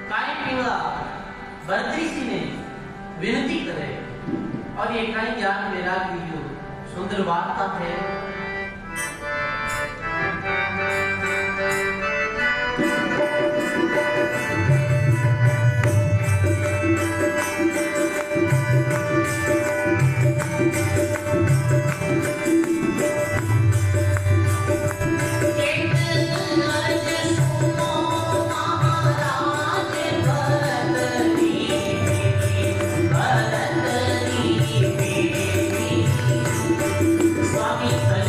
काई पिंगला भरतरी ने विनती करे और ये काई ज्ञान वैराग की सुंदर वार्ता है। Swami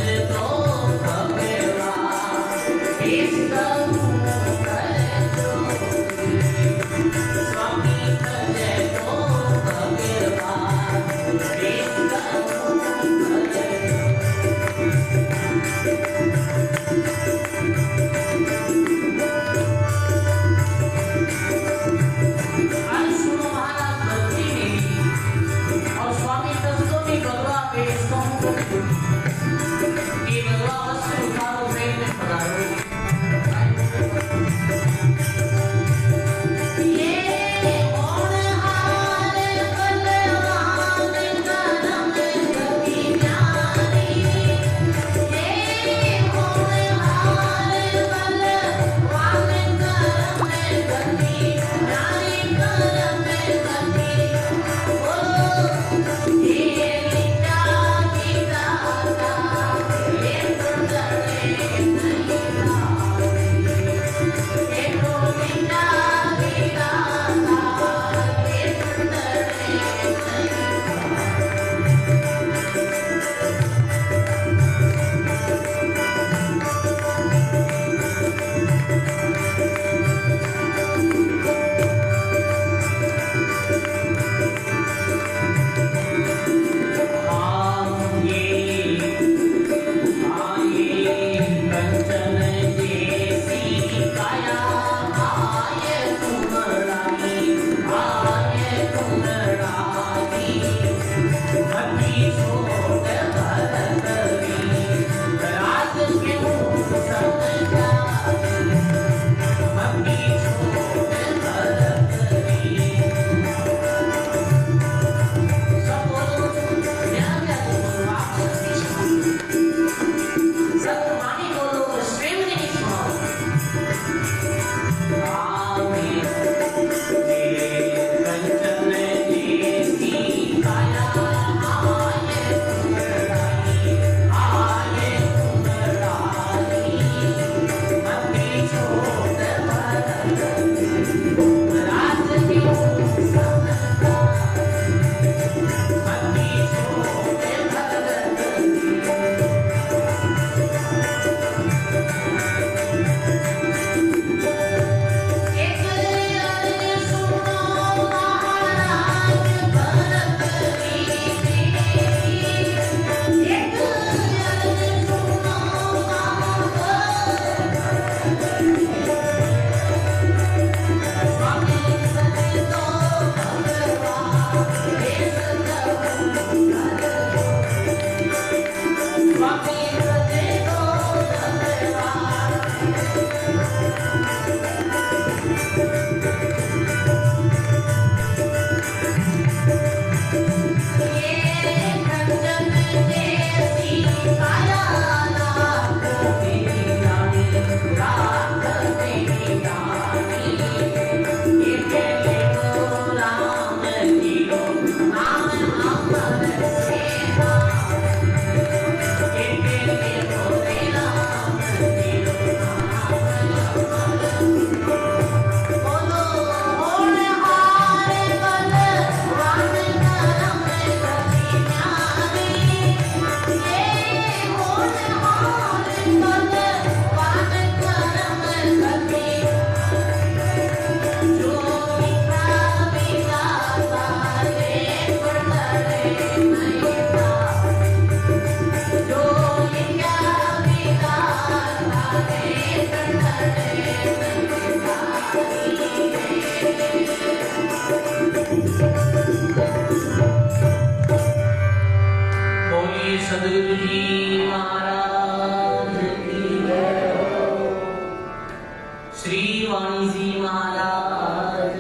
वाणी जी महाराज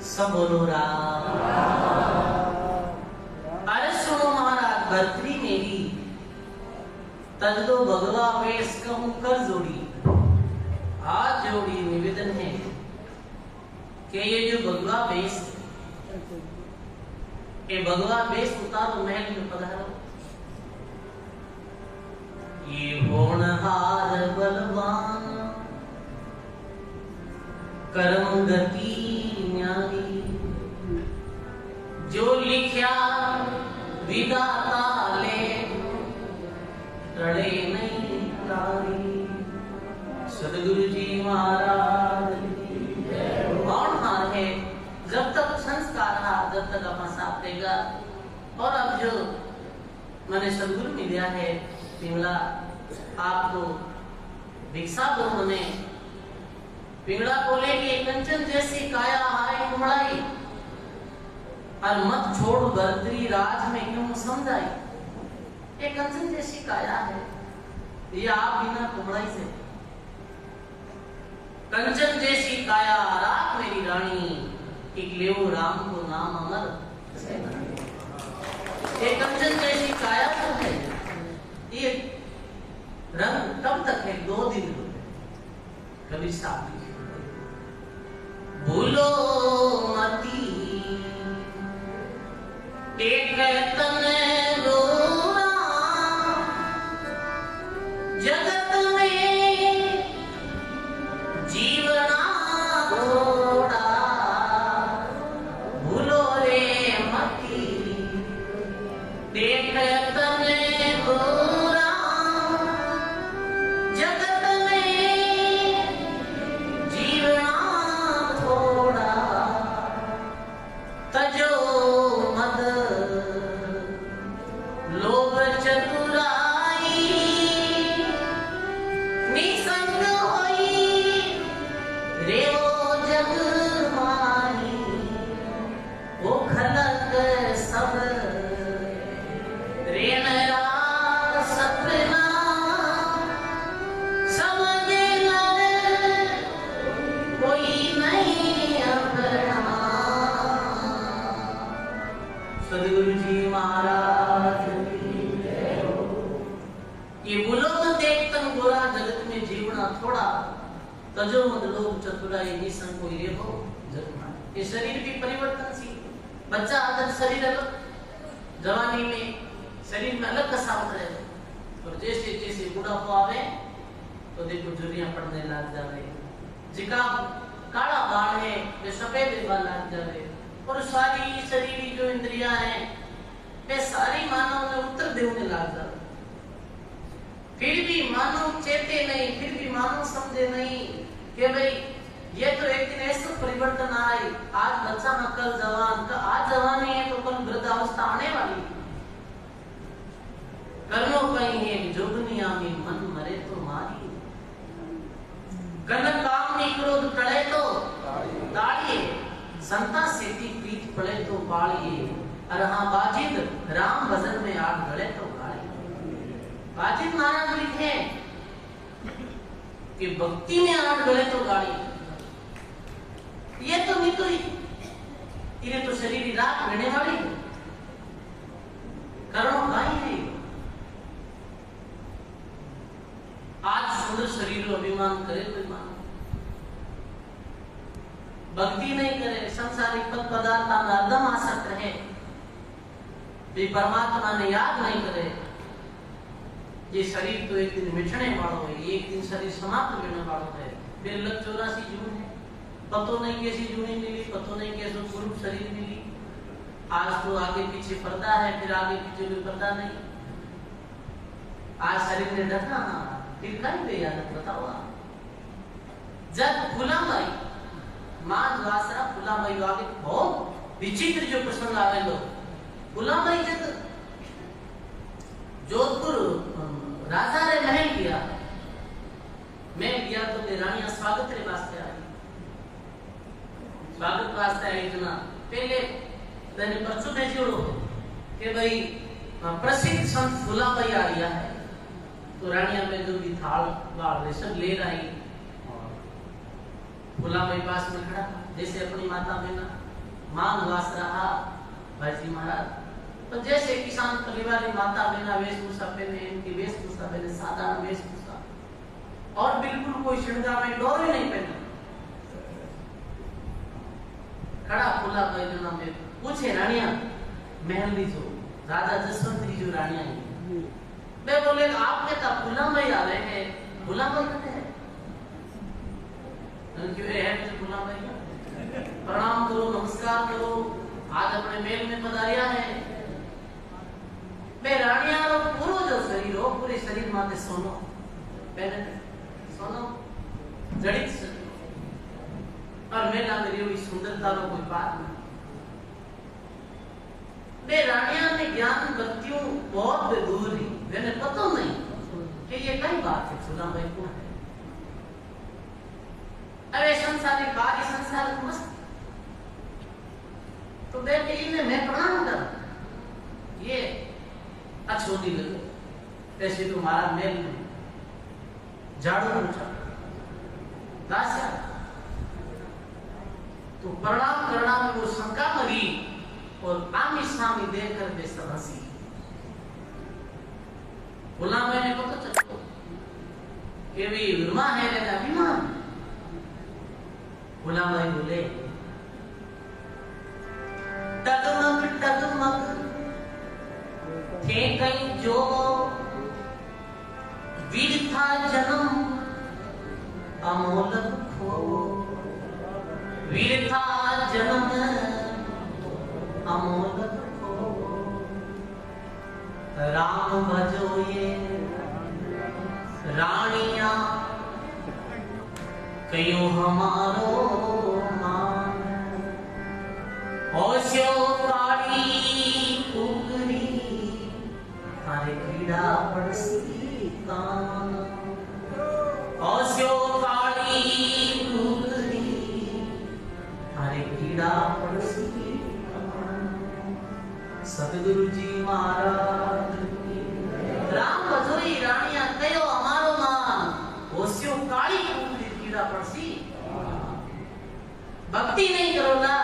सब बोलो राम। अरे सुनो महाराज, भर्तरी मेरी तज दो भगवा वेश कहूं कर जोड़ी। आज जोड़ी निवेदन है कि ये जो भगवा वेश, ये भगवा वेश उतारो, महल में पधारो। ये होनहार बलवान कर्म गति न्यारी, जो लिख्या विधाता ले टले नहीं तारी। सदगुरु जी महाराज होनहार है, जब तक संस्कार रहा जब तक अपना साथ देगा। और अब जो मैंने सदगुरु मिला है पिंगला, आपको भिक्षा दो। मैंने पिंगला बोले कि कंचन जैसी काया हाय कुमड़ाई, और मत छोड़ भर्तरी राज में क्यों समझाई। ये कंचन जैसी काया है, ये आप बिना कुमड़ाई से। कंचन जैसी काया रात मेरी रानी, एक लेवो राम को नाम अमर। ये कंचन जैसी काया तो है, ये रंग कब तक है? 2 दिन कभी साथ भूलो मती एक तने रोना, जगत में जीवना थोड़ा। भूलो रे मती देख तने गोरा, जगत में जीवना थोड़ा। तजो मद लोभ चतुराई, निसंग होई रेवो जग माही। वो खलक सब रेन राग सपना, समझे नर कोई नहीं अपना। सदगुरु जी महाराज ये बोलो तो देख तन गोरा, जगत में जीवना थोड़ा। तजो मद लोभ चतुराई, निसंग कोई रेवो जग माही। ये शरीर भी परिवर्तनशील, बच्चा आदत शरीर अलग, जवानी में शरीर में अलग कसा होता है, और जैसे जैसे बुढ़ापा आवे तो देखो झुर्रियां पड़ने लग जावे। जिका काला बाल है वे सफेद बाल लग जावे। और सारी शरीर जो इंद्रियां हैं वे सारी मानव में उत्तर देने लग जावे। फिर भी मानव चेते नहीं, फिर भी मानव समझे नहीं कि भाई ये तो एक दिन ऐसा परिवर्तन आए। आज बच्चा न कल जवान, आज जवान है तो कल वृद्धावस्था आने वाली। कर्मों कहीं है जोगनिया में मन मरे तो मारी। कनक काम में क्रोध टले तो ताड़िए, संता सेती प्रीत पड़े तो बाड़िए। अरहा बाजिद राम भजन में आग गले तो गाड़ी। बाजिद महाराज लिखे कि भक्ति में आग गले तो गाड़ी। ये तो नहीं तो इन्हें तो शरीर रात रहने वाली करणों का ही नहीं। आज सुंदर शरीर अभिमान करे कोई मान, भक्ति नहीं करे, संसारिक पद पदार्थ में हरदम आसक्त रहे, भी परमात्मा ने याद नहीं करे। ये शरीर तो एक दिन मिटने वाला है, एक दिन शरीर समाप्त होने वाला है। फिर लग 84 जून है, पतो नहीं कैसी जूनी मिली, पतो नहीं कैसे पूर्व शरीर मिली। आज तो आगे पीछे पर्दा है, फिर आगे पीछे कोई पर्दा नहीं। आज शरीर ने ढका, फिर कहीं पे याद बताओ आप। जब फुलाबाई मां द्वासरा फुलाबाई आगे बहुत विचित्र जो प्रसंग आवे लो। फुलाबाई जब जोधपुर राजा रे महल गया, मैं गया तो रानिया स्वागत रे वास्ते आई। स्वागत वास्ते आई जना पहले मैंने परसों भेजो कि भाई प्रसिद्ध संत फुलाबाई आ गया है। तो रानिया में जो भी थाल वाल सब ले रही और फूला भाई पास में खड़ा जैसे अपनी माता बहना मान वास रहा भाई जी महाराज। तो जैसे किसान परिवार की माता बहना वेशभूषा पहने, इनकी वेशभूषा पहने साधारण वेशभूषा और बिल्कुल कोई श्रृंगार में डोरे नहीं पहना, खड़ा फूला भाई जना में पूछे रानिया महल ली जो राजा जसवंत की जो रानिया है मैं बोले आपने तो फूला भाई आ रहे हैं, फूला भाई कटे है क्यों है फूला भाई प्रणाम करो नमस्कार करो, आज अपने मेल में पधारिया है। मैं रानिया रो पूरो जो शरीर हो पूरे शरीर माते सोनो पहने सोनो जड़ित शरीर और मैं ना मेरी हुई सुंदरता रो कोई बात नहीं। मैं रानिया ने ज्ञान भक्तियों बहुत दूर ही मैंने पता नहीं कि ये कई बात है सुना भाई कौन है। अरे संसारी कार्य संसार मस्त तो देख इन्हें मैं प्रणाम कर ये अच्छोदी लगे ऐसे तुम्हारा मेल में झाड़ू उठा दास्या तो प्रणाम करना में वो शंका मरी और आमी सामी देखकर बेसर हंसी। बोला मैंने पता चलो कि भी विरमा है मेरा अभिमान। बोला भाई बोले टगमग थे कहीं जो वीर था जन्म अमोलक खो, वीर था जन्म अमोलक खो, राम भजो ये रानिया कयो हमारो मान, ओस्यो काली कुकरी थारे कीड़ा पड़सी कान, ओस्यो काली कुकरी थारे कीड़ा पड़सी कान। सतगुरु जी महाराज राम भजोई रानिया कयो हमारो मान, ओस्यो काली कुकरी कीड़ा पड़सी। भक्ति नहीं करोला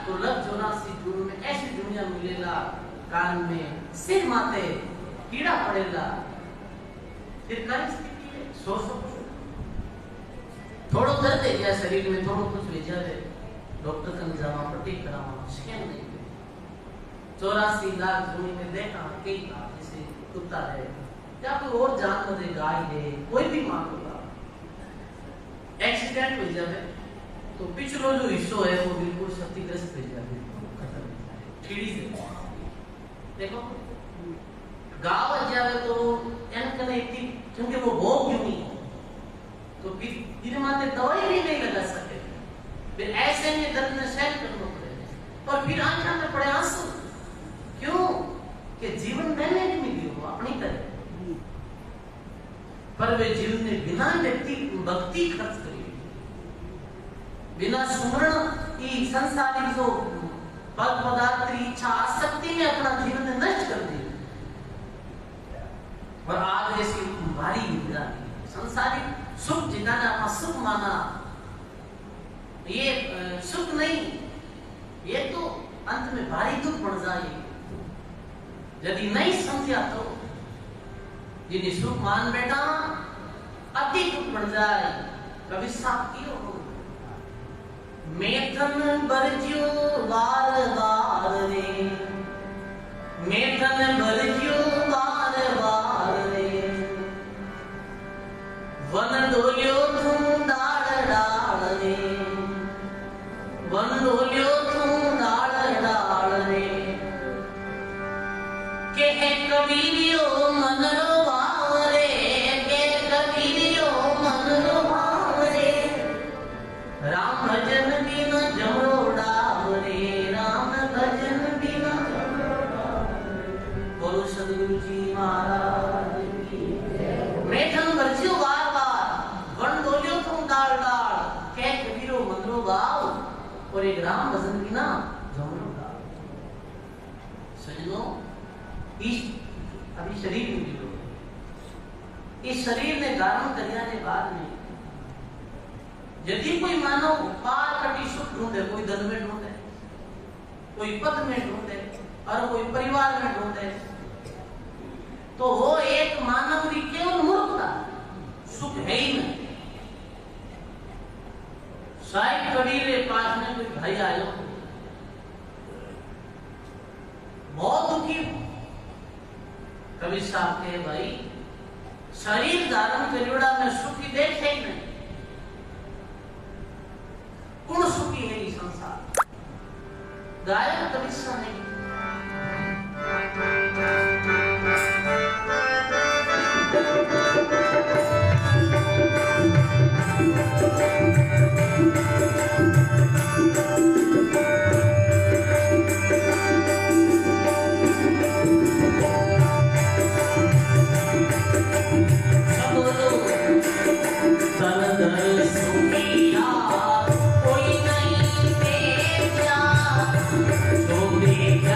तो लग जोनासी गुरु में ऐसी दुनिया मिलेला कान में सिर माते कीड़ा पड़ेगा फिर कई स्थिति है सोचो थोड़ो दर्द है क्या शरीर में थोड़ो कुछ भेजा है डॉक्टर का जावा पट्टी करावा स्कैन नहीं 84 लाख भूमि में देखा कई बार जैसे कुत्ता है या कोई और जानवर है गाय है कोई भी मान लो एक्सीडेंट हो जाए तो पिछलो जो हिस्सो है वो बिल्कुल क्षतिग्रस्त हो जाए कीड़ी से देखो गाँव जावे तो एनकने इतनी क्योंकि वो भोग क्यों नहीं तो फिर माते दवाई भी नहीं लगा सके फिर ऐसे में दर्द में सहन करना पड़ेगा और फिर आंखों में पड़े आंसू क्यों कि जीवन मैंने भी नहीं दिया अपनी तरह पर वे जीवन ने बिना व्यक्ति भक्ति खर्च करी बिना सुमरण की संसारी जो पद पदार्थ की इच्छा आसक्ति में अपना जीवन नष्ट कर दिया और आज ऐसी भारी निंदा संसारी सुख जिन्होंने अपना सुख माना ये सुख नहीं ये तो अंत में भारी दुख बढ़ जाए यदि नहीं समझा तो जिन्हें सुख मान बैठा अति दुख बढ़ जाए कभी साफ कियो मेथन बरजियो बार बार रे मेथन बरजियो बार बार रे वन डोलियो तुम डाल डाल रे वन डोलियो तुम डाल डाल रे के कबीरियो मन रो भाव रे के कबीरियो मन रो भाव रे राम भजन बिना जमरो डाव रे राम भजन बिना जमरो डाव बोलो सद्गुरु जी महाराज की मेथन बरसियो बार बार वन डोलियो तुम डाल डाल के कबीरो मनरो भाव और एक राम भजन बिना जमरो डाव सजनो इस अभी शरीर में भी इस शरीर ने धारण करने के बाद में यदि कोई मानव पार कटी सुख ढूंढे, कोई धन में ढूंढे, कोई पद में ढूंढे और कोई परिवार में ढूंढे, तो वो एक मानव की केवल मूर्खता, सुख है ही नहीं। साई कड़ी के पास में कोई भाई आयो, बहुत दुखी, कवि साहब के भाई शरीर धारण करियोड़ा में सुखी देखे ही नहीं, कौन सुखी है ये संसार? गायक कवि साहब ने कोई नहीं देखा, जो देखा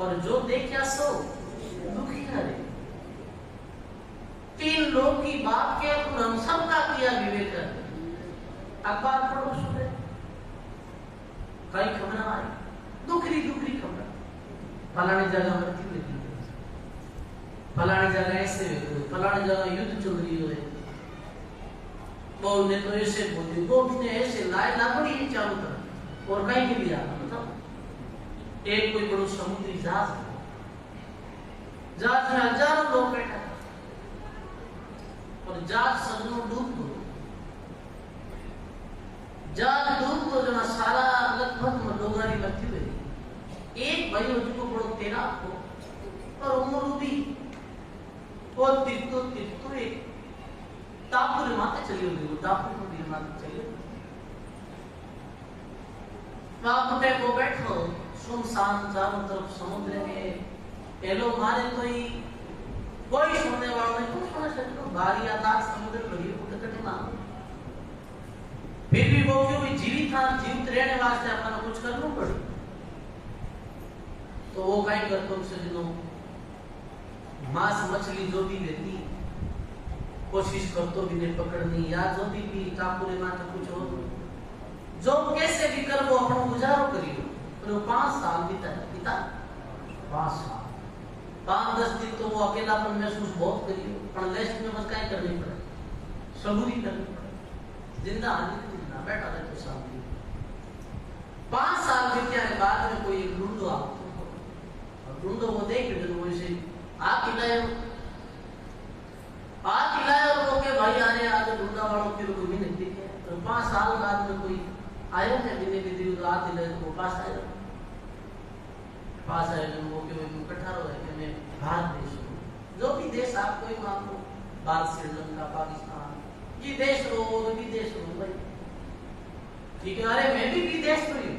और जो देखा सो दुखिया रे। 3 लोग की बात के तो हम सबका किया विवेचन। अखबार पढ़ो सुबह कई खबर आई, दुखरी खबर, फलानी जगह मृत्यु हुई, फलानी जगह ऐसे हुए, फलानी जगह युद्ध चल रही है, बहु ने तो ऐसे बोली, बहु ने ऐसे लाए लापड़ी ही चालू कर और कहीं के लिया मतलब एक कोई बड़ो समुद्री जहाज में हजारों लोग बैठा और जहाज सजनों डूब दो, जहाज डूब दो जना सारा लगभग लोगों की मृत्यु हुई। एक भाई उसको बड़ो तेरा को और उम्र भी और तिरतो एक टापू रे माथे चली होगी, वो टापू को भी माथे चली वहां पे को बैठो सुनसान चारों तरफ समुद्र है, एलो मारे तो ही कोई सुनने वाला नहीं, कुछ सुना सकते बारी आकाश समुद्र बड़ी उठ कटे ना, फिर भी वो क्यों भी जीवित था, जीवित रहने वास्ते अपना कुछ करना पड़े। तो वो कहीं करतो सजनों मांस मछली जो भी लेती कोशिश करतो भी नहीं पकड़नी, या जो भी टापू रे माथे कुछ हो जो कैसे भी कर वो अपना गुजारो करियो। तो 5 साल बीता 5 साल 5-10 दिन तो वो अकेलापन महसूस बहुत करियो, पर लेस्ट में बस काय करनी पड़े, सबूरी करनी पड़े, जिंदा जिंदा बैठा रहे तो शांति। 5 साल बीतने के बाद में कोई ढूंढो आप और ढूंढो वो देख रहे वो इसे आ खिलाए और वो के भाई आ रहे आज ढूंढा वालों के कोई भी नहीं दिखे। तो 5 साल बाद में कोई आयो है बिने के दिल आते ले तो पास आए जो वो के इकट्ठा रहो है कि मैं भारत देश जो भी देश आप कोई मान लो, भारत श्रीलंका पाकिस्तान ये देश रो वो भी देश रो भाई ठीक है, अरे मैं भी विदेश में हूँ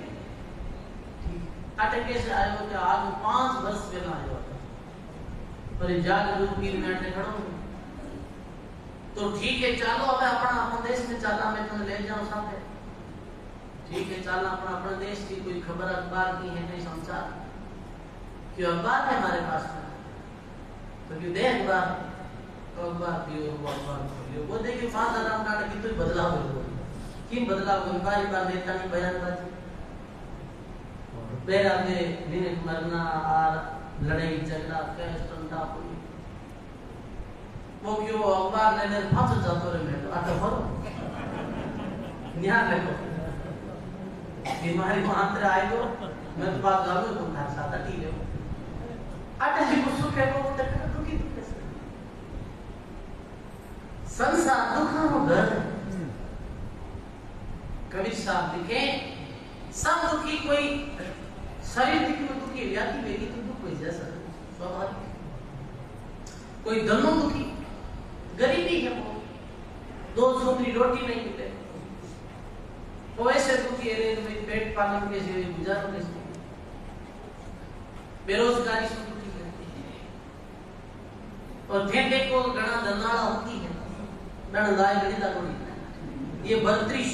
ठीक अटके से आयो कि आज 5 वर्ष पहले आयो पर जाग रूप 3 मिनट में खड़ो तो ठीक है चलो अब अपना देश में चला मैं तुम्हें ले जाऊं साथ ठीक है चल अपना देश की कोई खबर अखबार की है नहीं समाचार क्यों अखबार है हमारे पास में तो क्यों दे अखबार तो अखबार दियो वो देखिए 5 आराम काट की तो बदलाव हो कि बदलाव हो बार देता नहीं बयानबाजी बेरा में दिन मरना और लड़ाई झगड़ा कैश टंडा कोई वो क्यों अखबार लेने फंस जातो रे मैं तो आटा भरो ध्यान रखो बीमारी मात्र आएगो मैं तो बात जानो तुम घर साथ ठीक है आटा जी को सुख है वो तक दुखी कैसे संसार दुखों में घर कवि साहब लिखे सब दुखी कोई शरीर दुखी व्याधि वेगी तो दुख कोई जैसा स्वाभाविक कोई दोनों दुखी गरीबी है वो 2 सूत्री रोटी नहीं मिले तो ऐसे दुखी है तो पेट पालन कैसे गुजारो कैसे बेरोजगारी से दुखी है और ठेके को गणा धनाड़ा होती है गण दाय गणिता कोड़ी ये बर्त्रिश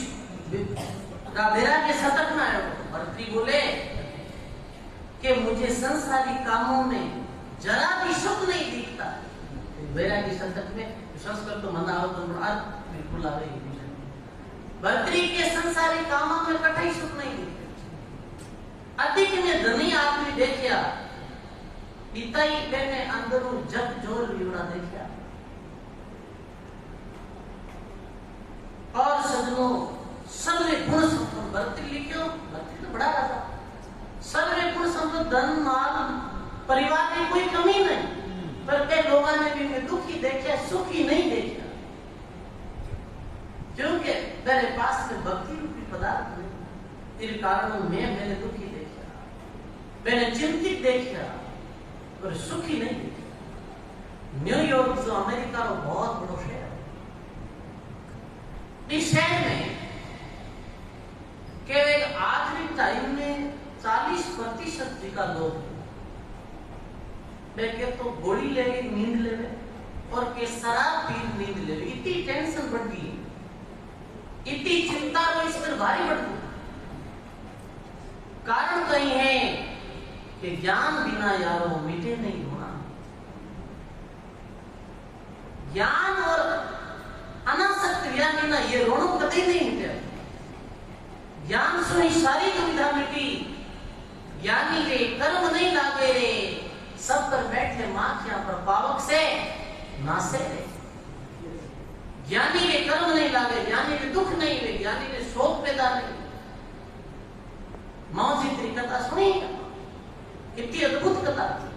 राधेरा के शतक में आयो बर्त्री बोले कि मुझे संसारी कामों में जरा भी सुख नहीं दिखता बेरा की शतक में संस्कृत तो मना हो तो बिल्कुल आ रही है बर्त्री के संसारी कामों में कठिन सुख नहीं दिखता अधिक में धनी आदमी देखिया पिताई बेने अंदरों जग जोर विवड़ा देखिया और सजनों सर्वे गुण संपन्न बर्त्री लिखियो बर्त्री तो बड़ा राजा सर्वे गुण संपन्न धन माल परिवार में कोई कमी नहीं पर कई लोगों ने भी मैं दुखी देखा सुखी नहीं देखा क्योंकि मेरे पास में भक्ति रूपी पदार्थ नहीं, तेरे कारण मैंने दुखी देखा, मैंने चिंतित देखा और सुखी नहीं देखा। न्यूयॉर्क जो अमेरिका का बहुत बड़ा शहर है, इस शहर में केवल आखिरी टाइम में 40% जिका लोग मैं के तो गोली लेवे, नींद लेवे और के शराब पी नींद लेवे। इतनी टेंशन बढ़ गई, इतनी चिंता तो इस पर भारी बढ़ गई। कारण कहीं है कि ज्ञान बिना यारो मिटे नहीं होना। ज्ञान और अनासक्त ज्ञान बिना ये रोणों कभी नहीं मिटे। ज्ञान से ही सारी दुविधा मिटी। ज्ञानी रे कर्म नहीं लागे रे, सब पर बैठे माखिया पर पावक से नासे रे। ज्ञानी रे कर्म नहीं लागे, ज्ञानी रे दुख नहीं रे, ज्ञानी रे शोक पैदा नहीं। मौजी तेरी कथा सुनी, कितनी अद्भुत कथा थी।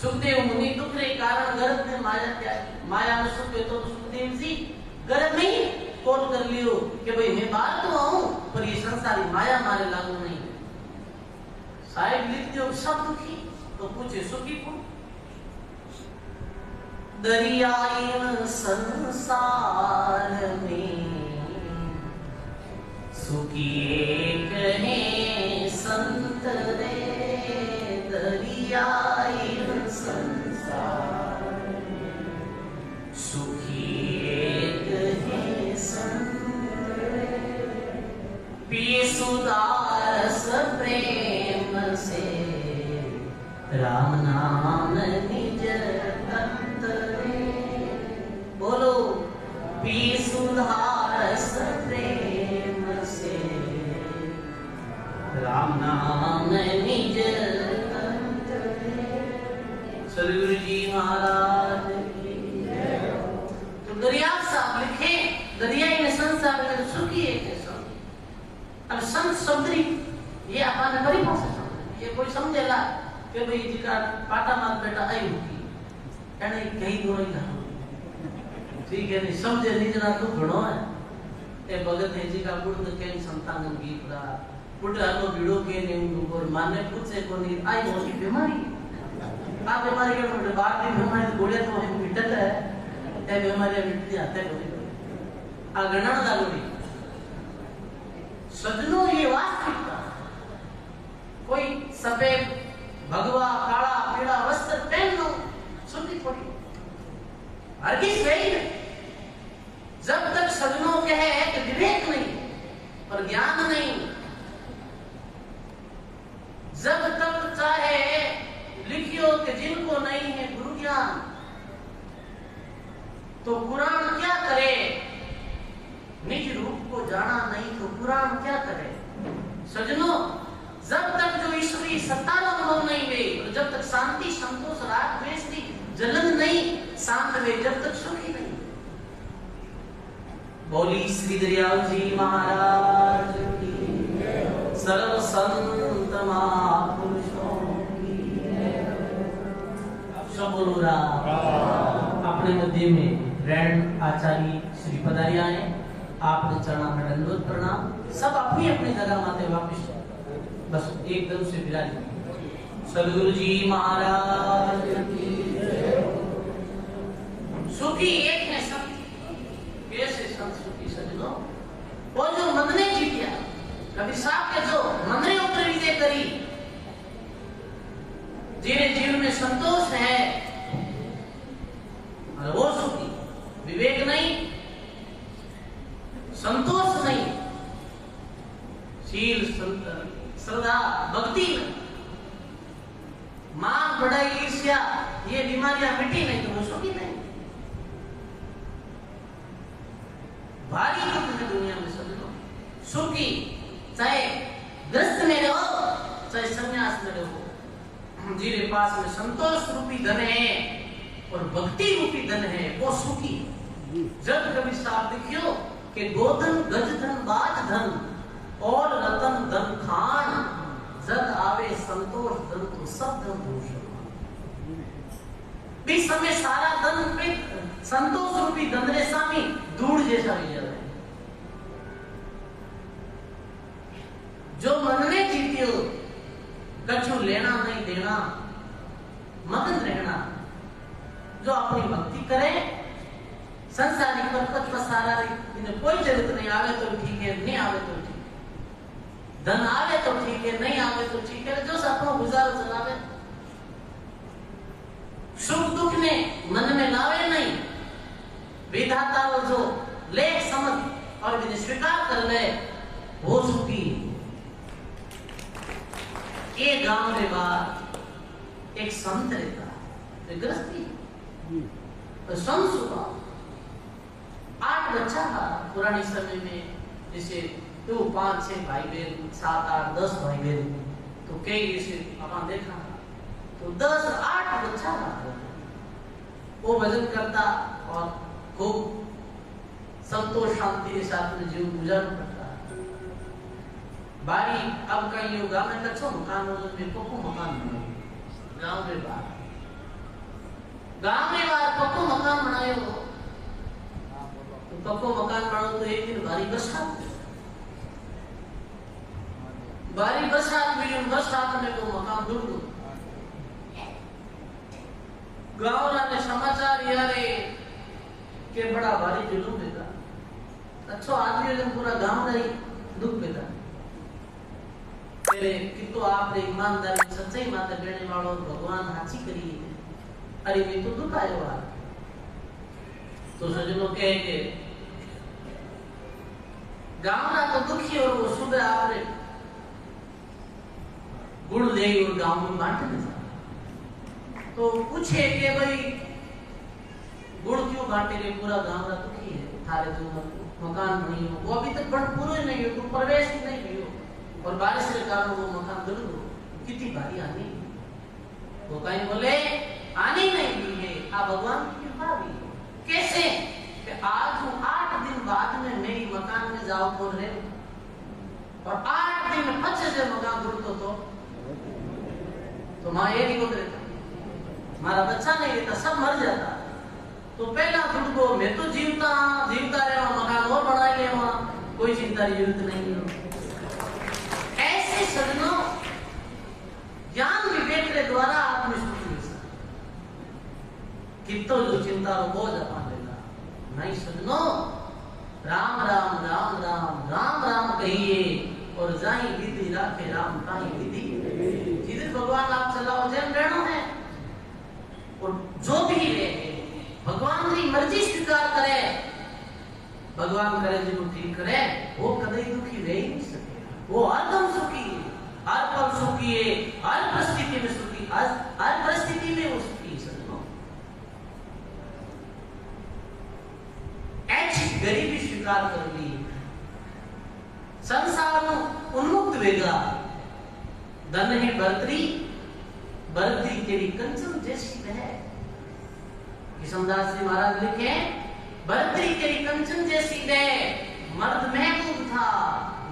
सुखदेव मुनि दुख रे कारण गर्भ में माया त्यागी, माया में सुख तो सुखदेव जी गर्भ में ही कॉल कर लियो कि भाई मैं बाहर तो आऊं पर ये संसारी माया मारे लागू नहीं। साहिब लिख दियो सब दुखी तो पूछे सुखी कौन। दरियाईन संसार में सुखी एक है संत रे, दरियाईन संसार में सुखी एक है संत रे। पिए सुदारस प्रेम से राम नाम निज अंतरे। बोलो पी सुधारस प्रेम से राम नाम निज अंतरे। सदगुरु जी महाराज की जय। तो दरिया साहब लिखे, दरिया में संसार में सुखी एक है संत। अब संत शब्दी ये अपन परिभाषा समझ, ये कोई समझेला कि भाई जी का पाटा मार बेटा आई होगी कहने कहीं दो ही ना, ठीक है नहीं समझे नहीं जना तो घणो है। ए भगत है जी का गुण तो के संतान की पूरा बुढ़ा लो भिड़ो के ने और माने पूछे को नहीं आई होगी बीमारी। आ बीमारी के मतलब बात की बीमारी गोले तो हम मिटल है, ए बीमारी मिट जाते हैं आ गणना दालोड़ी। सजनों ये वास्तविकता, कोई सफेद भगवा काला पीला वस्त्र पहन लो सुखी थोड़ी हरगिज सही नहीं। जब तक सजनों के है कि विवेक नहीं और ज्ञान नहीं, जब तक चाहे लिखियो कि जिनको नहीं है गुरु ज्ञान तो कुरान क्या करे। निज रूप को जाना नहीं तो कुरान क्या करे। सजनों जब तक जो ईश्वरी सत्ता का अनुभव नहीं हुए, जब तक शांति संतोष राग द्वेष की जलन नहीं शांत हुए, जब तक सुखी नहीं। बोली श्री दरियाल जी महाराज की, सर्व संत महापुरुषों की। सब बोलो राम। अपने मध्य में रैंड आचार्य श्री पधारिया है, आपने चरणा में दंडवत प्रणाम। सब अपनी अपनी जगह माते वापिस बस एकदम से विराज। सदगुरु जी महाराज की सुखी एक है संत। कैसे संत सुखी सजनों? वो जो मन ने जीतिया कभी साहब के जो मन ने ऊपर विजय करी, जिन्हें जीवन में संतोष है और वो सुखी। विवेक नहीं, संतोष नहीं, शील श्रद्धा भक्ति नहीं, मान बढ़ाई ईर्ष्या ये बीमारियां मिटी नहीं तो वो सुखी नहीं। भारी दुख है दुनिया में सजनों। सुखी चाहे ग्रस्त में रहो चाहे संन्यास में रहो, जिसके पास में संतोष रूपी धन है और भक्ति रूपी धन है वो सुखी। जब कभी साफ देखियो कि गोधन गज धन बाज धन और रतन धन खान, जब आवे संतोष धन तो सब धन भूषण। भी समय सारा धन पे संतोष रूपी धन रे सामी दूर जैसा भी जाए। जो मन ने जीत्यो कछु लेना नहीं देना, मगन रहना। जो अपनी भक्ति करे संसारिक पर पसारा इन्हें कोई जरूरत नहीं, आवे तो ठीक है, नहीं आवे तो ठीक है, धन आवे तो ठीक है, नहीं आवे तो ठीक है, जो अपना गुजारा चलावे। सुख दुख ने मन में लावे नहीं, विधाता वो जो लेख समझ और जिन्हें स्वीकार कर ले वो सुखी। एक गांव में बाहर एक संत रहता, एक गृहस्थी संत सुखा 8 बच्चा था। पुराने समय में जैसे तो 5-6 भाई बहन, 7-8 10 भाई बहन, तो कई जैसे अपन देखा तो 10-8 बच्चा था। वो भजन करता और खूब संतोष शांति के साथ में जीवन गुजारा करता। बारी अब का युगा में कच्चो मकान हो, में पक्को मकान बनाओ गांव में बाहर पक्को मकान बनाए हो। तो पक्को मकान बनाओ तो एक दिन भारी बरसात में तो मकान डूब गो। गांव ने समाचार यारे के बड़ा भारी जुलूम देता, अच्छो आदमी ने पूरा गांव नहीं दुख देता। पहले कि तो आपने ईमानदारी सच्चाई माते बेने वालों भगवान हाची करी है, अरे मैं तो दुख आयो आ। तो सजनों कहे के गांव ना तो दुखी और वो सुबह आपने गुड़ दे और गांव में बांटने जा। तो पूछे कि भाई गुड़ क्यों बांटे रे, पूरा गांव ना दुखी है, थारे जो मकान बनी हो वो अभी तक बन पूरा ही नहीं हो, तो प्रवेश ही नहीं हुई हो और बारिश के कारण वो मकान गिर गो। कितनी भारी आनी वो कहीं बोले आनी नहीं हुई है, आप भगवान की कृपा हुई। कैसे कि आज 8 दिन बाद में मेरी मकान में जाओ बोल रहे और 8 दिन में 25 से मकान दुर्तो तो माँ ये नहीं बोल रहे, हमारा बच्चा नहीं रहता, सब मर जाता। तो पहला दुर्गो मैं तो जीवता रहे मकान और बढ़ा ले, वहां कोई चिंता की जरूरत नहीं है। ऐसे सदनों ज्ञान विवेक के द्वारा आत्म कितो जो चिंता रो बोझ अपन लेगा नहीं। सदनों राम राम राम राम राम राम कहिए और जाई विधि राखे राम काई विधि। जिधर भगवान आप चलाओ जन रहना है और जो भी रहे भगवान की मर्जी स्वीकार करे, भगवान करे जिनको ठीक करे वो कभी दुखी रह ही नहीं सकेगा। वो हरदम सुखी है, हर पल सुखी है, हर परिस्थिति में सुखी, हर परिस्थिति में वो सुखी। ऐसी गरीबी स्वीकार कर ली, संसार में उन्मुक्त वेगा। धन है बरतरी तेरी कंचन जैसी है। किशनदास जी महाराज लिखे बरतरी तेरी कंचन जैसी है, मर्द महबूब था,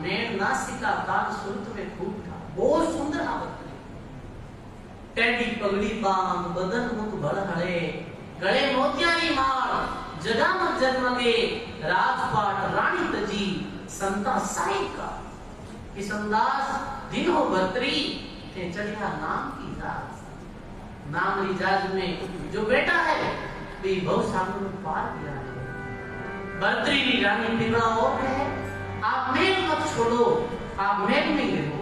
नैन नासिका कान सुरत में खूब था। बहुत सुंदर बरतरी, टेढ़ी पगड़ी बांध बदन मुख बड़हड़े, गले मोतियारी माल जगामत जगमगे, राजपाट रानी तजी संता साई का। किशनदास दिन हो बरतरी ते चढ़िया नाम की जात। नाम री जाज में जो बेटा है वे बहु सागर में पार किया है। बरतरी री रानी पिघला और है, आप मेल मत छोड़ो, आप मेल में गिरो।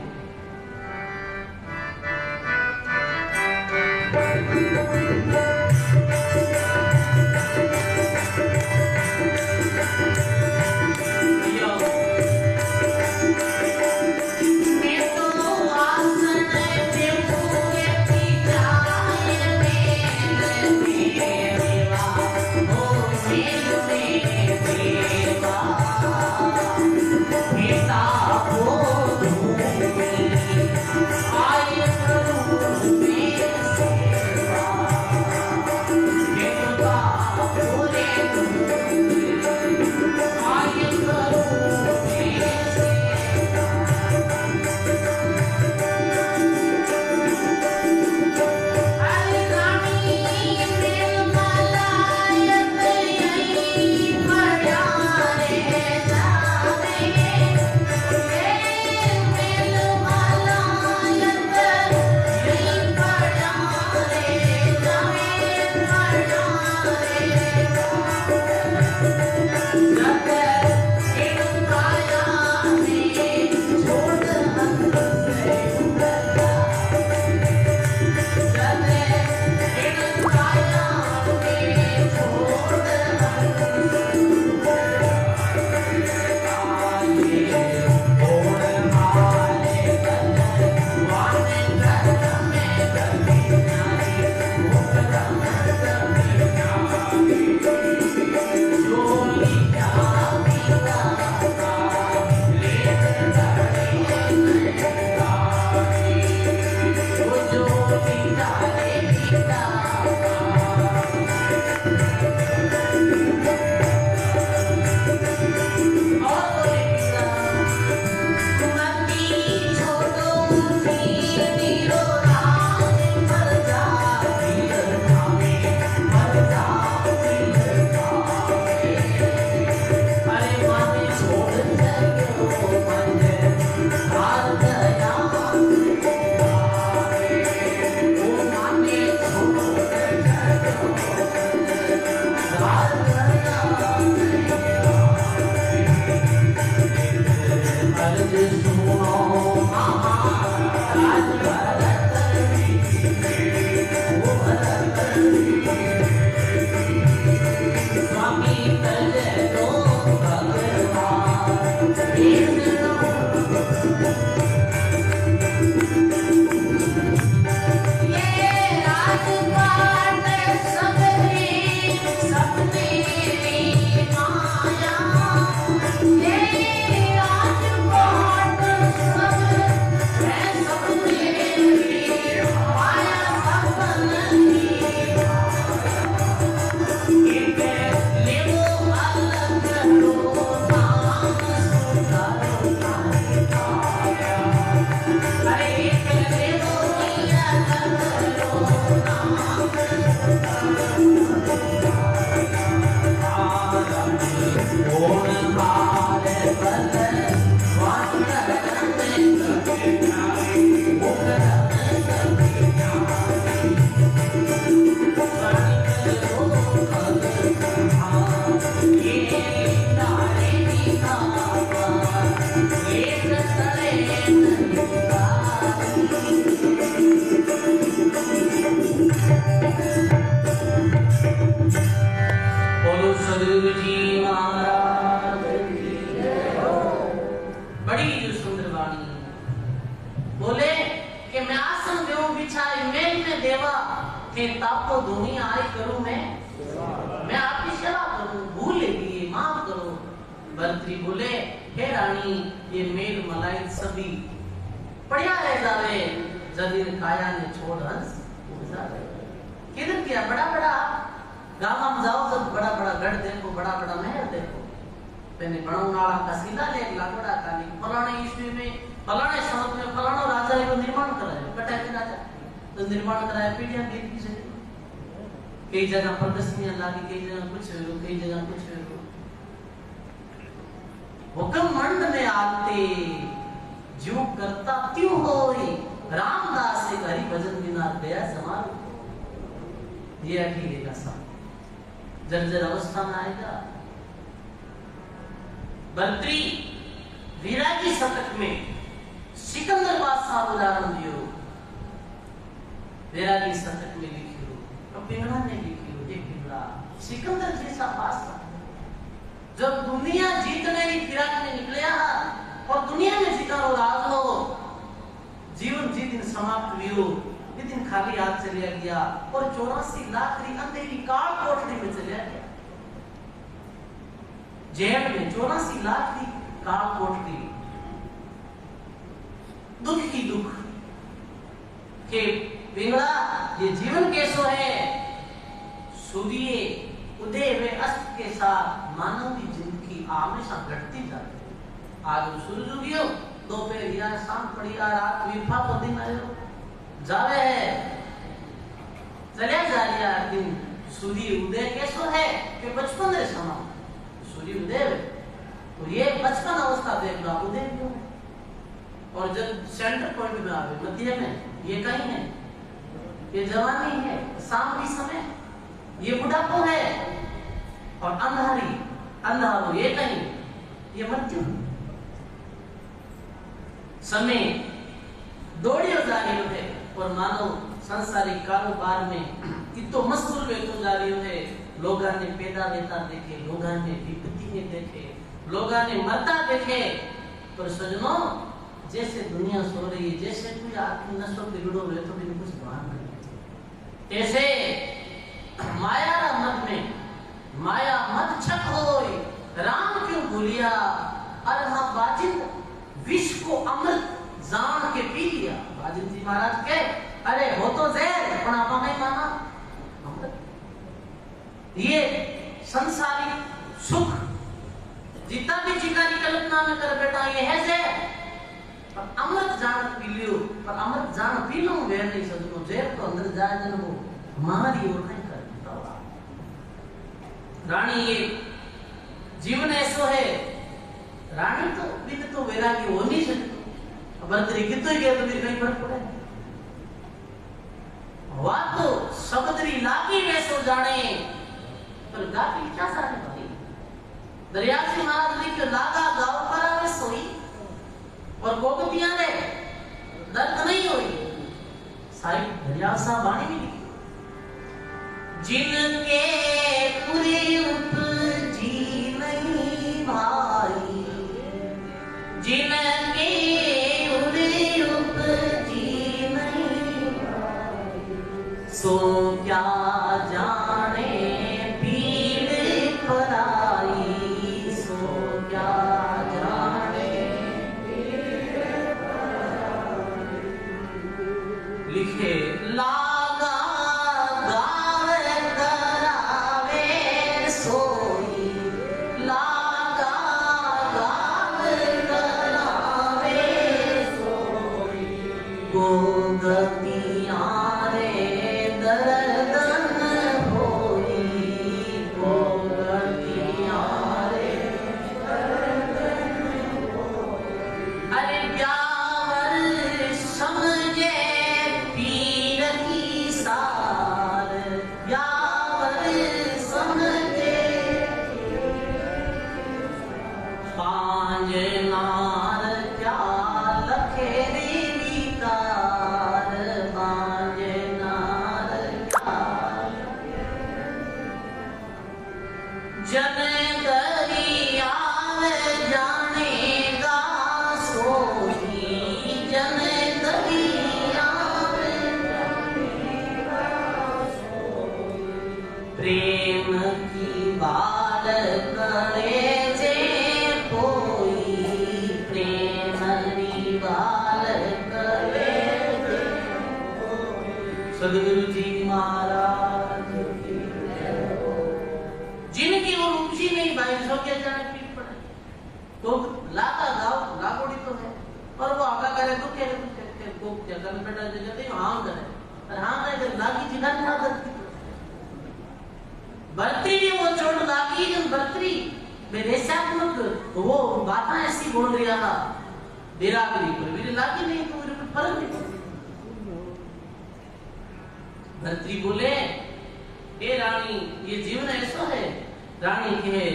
कई जगह प्रदर्शनियां लागी, कई जगह कुछ कई जगह कुछ हुक्म मंड में आते जो करता त्यों होई रामदास से हरि भजन बिना दया समारो। ये अकेले का सब जर्जर अवस्था में आएगा। बर्त्री विरागी शतक में सिकंदर बादशाह उदाहरण दियो। विरागी शतक में लिखियो, पिंगला ने लिखियो, एक पिंगला सिकंदर जैसा बादशाह जब दुनिया जीतने की फिराक में निकलिया और दुनिया में जीता हो राज हो, जीवन जी दिन समाप्त हुई, ये दिन खाली हाथ चलिया गया और 84 लाख री अंधेरी काल कोठरी में चलिया गया। जेल में 84 लाख री काल कोठरी, दुख ही दुख के पिंगला ये जीवन कैसो है। सूर्य उदय व अस्त के साथ मानव की जिंदगी हमेशा घटती जाती है। आज सूरज उगियो, दोपहर या शाम पड़ी, रात विफा को दिन आयो जावे है, चलिया जा रहा दिन। सूर्य उदय कैसो है कि बचपन रे समा सूर्य उदय तो ये बचपन अवस्था देख लो, उदय क्यों है। और जब सेंटर पॉइंट में आवे मध्य में, ये कहीं है, ये जवानी है, शाम की समय, ये बुढ़ापो है, और अंधारी अंधारो ये कहीं, ये मृत्यु। समय दौड़ियो जा रही है और मानव संसारिक कारोबार में इतो मशगूल होतो जा रही है। लोगों ने पैदा वेता देखे, लोगों ने विपत्ति ने देखे, लोगों ने मरता देखे, पर सजनों जैसे दुनिया सो रही है, जैसे कोई आत्म नशो बिगड़ो रहे तो भी कुछ भान नहीं। ऐसे माया मत में माया मत छक होए, राम क्यों भूलिया, अरे हाँ बाजिंद विष को अमृत जान के पी लिया। बाजिंद जी महाराज के अरे हो तो जहर पण आपा नहीं माना अमृत। ये संसारिक सुख जितना भी चिकारी कल्पना में कर बैठा ये है जहर, पर अमृत जान पी लियो, पर अमृत जान पी लो वे नहीं सजनो, जहर तो अंदर जाए जन वो हमारी ओर नहीं कर देता। रानी ये जीवन ऐसो है, रानी तो बिन तो वैरागी हो नहीं सकती। बर्तरी कितो ही गया तो भी कहीं फर्क पड़े। वा तो सबदरी लागी वैसो जाने, पर गाती क्या सारे भाई। दरिया से महाराज लिखे लागा गाँव पर आवे सोई, और गोगतियां ने दर्द नहीं हुई। साहिब दरिया सा बाणी भी लिखी, जिनके पूरे उपजी नहीं भाई, जिनके उरे उपजी नहीं सो क्या जाने पीर पराई सो क्या जाने पीर पराई। लिखे लागा गावे करावे सोई लागा गावे करावे सोई गोगतिया रे दर्दन होई गोगतिया रे दर्दन होई। अरे प्यार समझे पीर की सार प्यार समझे पांच नार क्या लखेरी विकार पांच नार क्या जन दरियाव जानेगा सोई जन दरियाव जानेगा सोई। प्रेम की बाल करे जे कोई प्रेम की बाल करे जे कोई। सदगुरु जी महाराज की जय हो। जिनकी वो रुचि नहीं भाई सो क्या जाने पीठ पड़े तो लाता गाओ लागोड़ी तो है और वो आगा करे तो क्या को क्या कर बेटा जगह हां करे और हां करे लागी जिना था करती बर्तरी ने वो चोट लागी जब बर्तरी बेरेसात्मक वो बातें ऐसी बोल रहा था बेरागरी पर मेरे लागी नहीं तो मेरे पे फर्क नहीं पड़ता। बर्तरी बोले ए रानी ये जीवन ऐसा है रानी कहे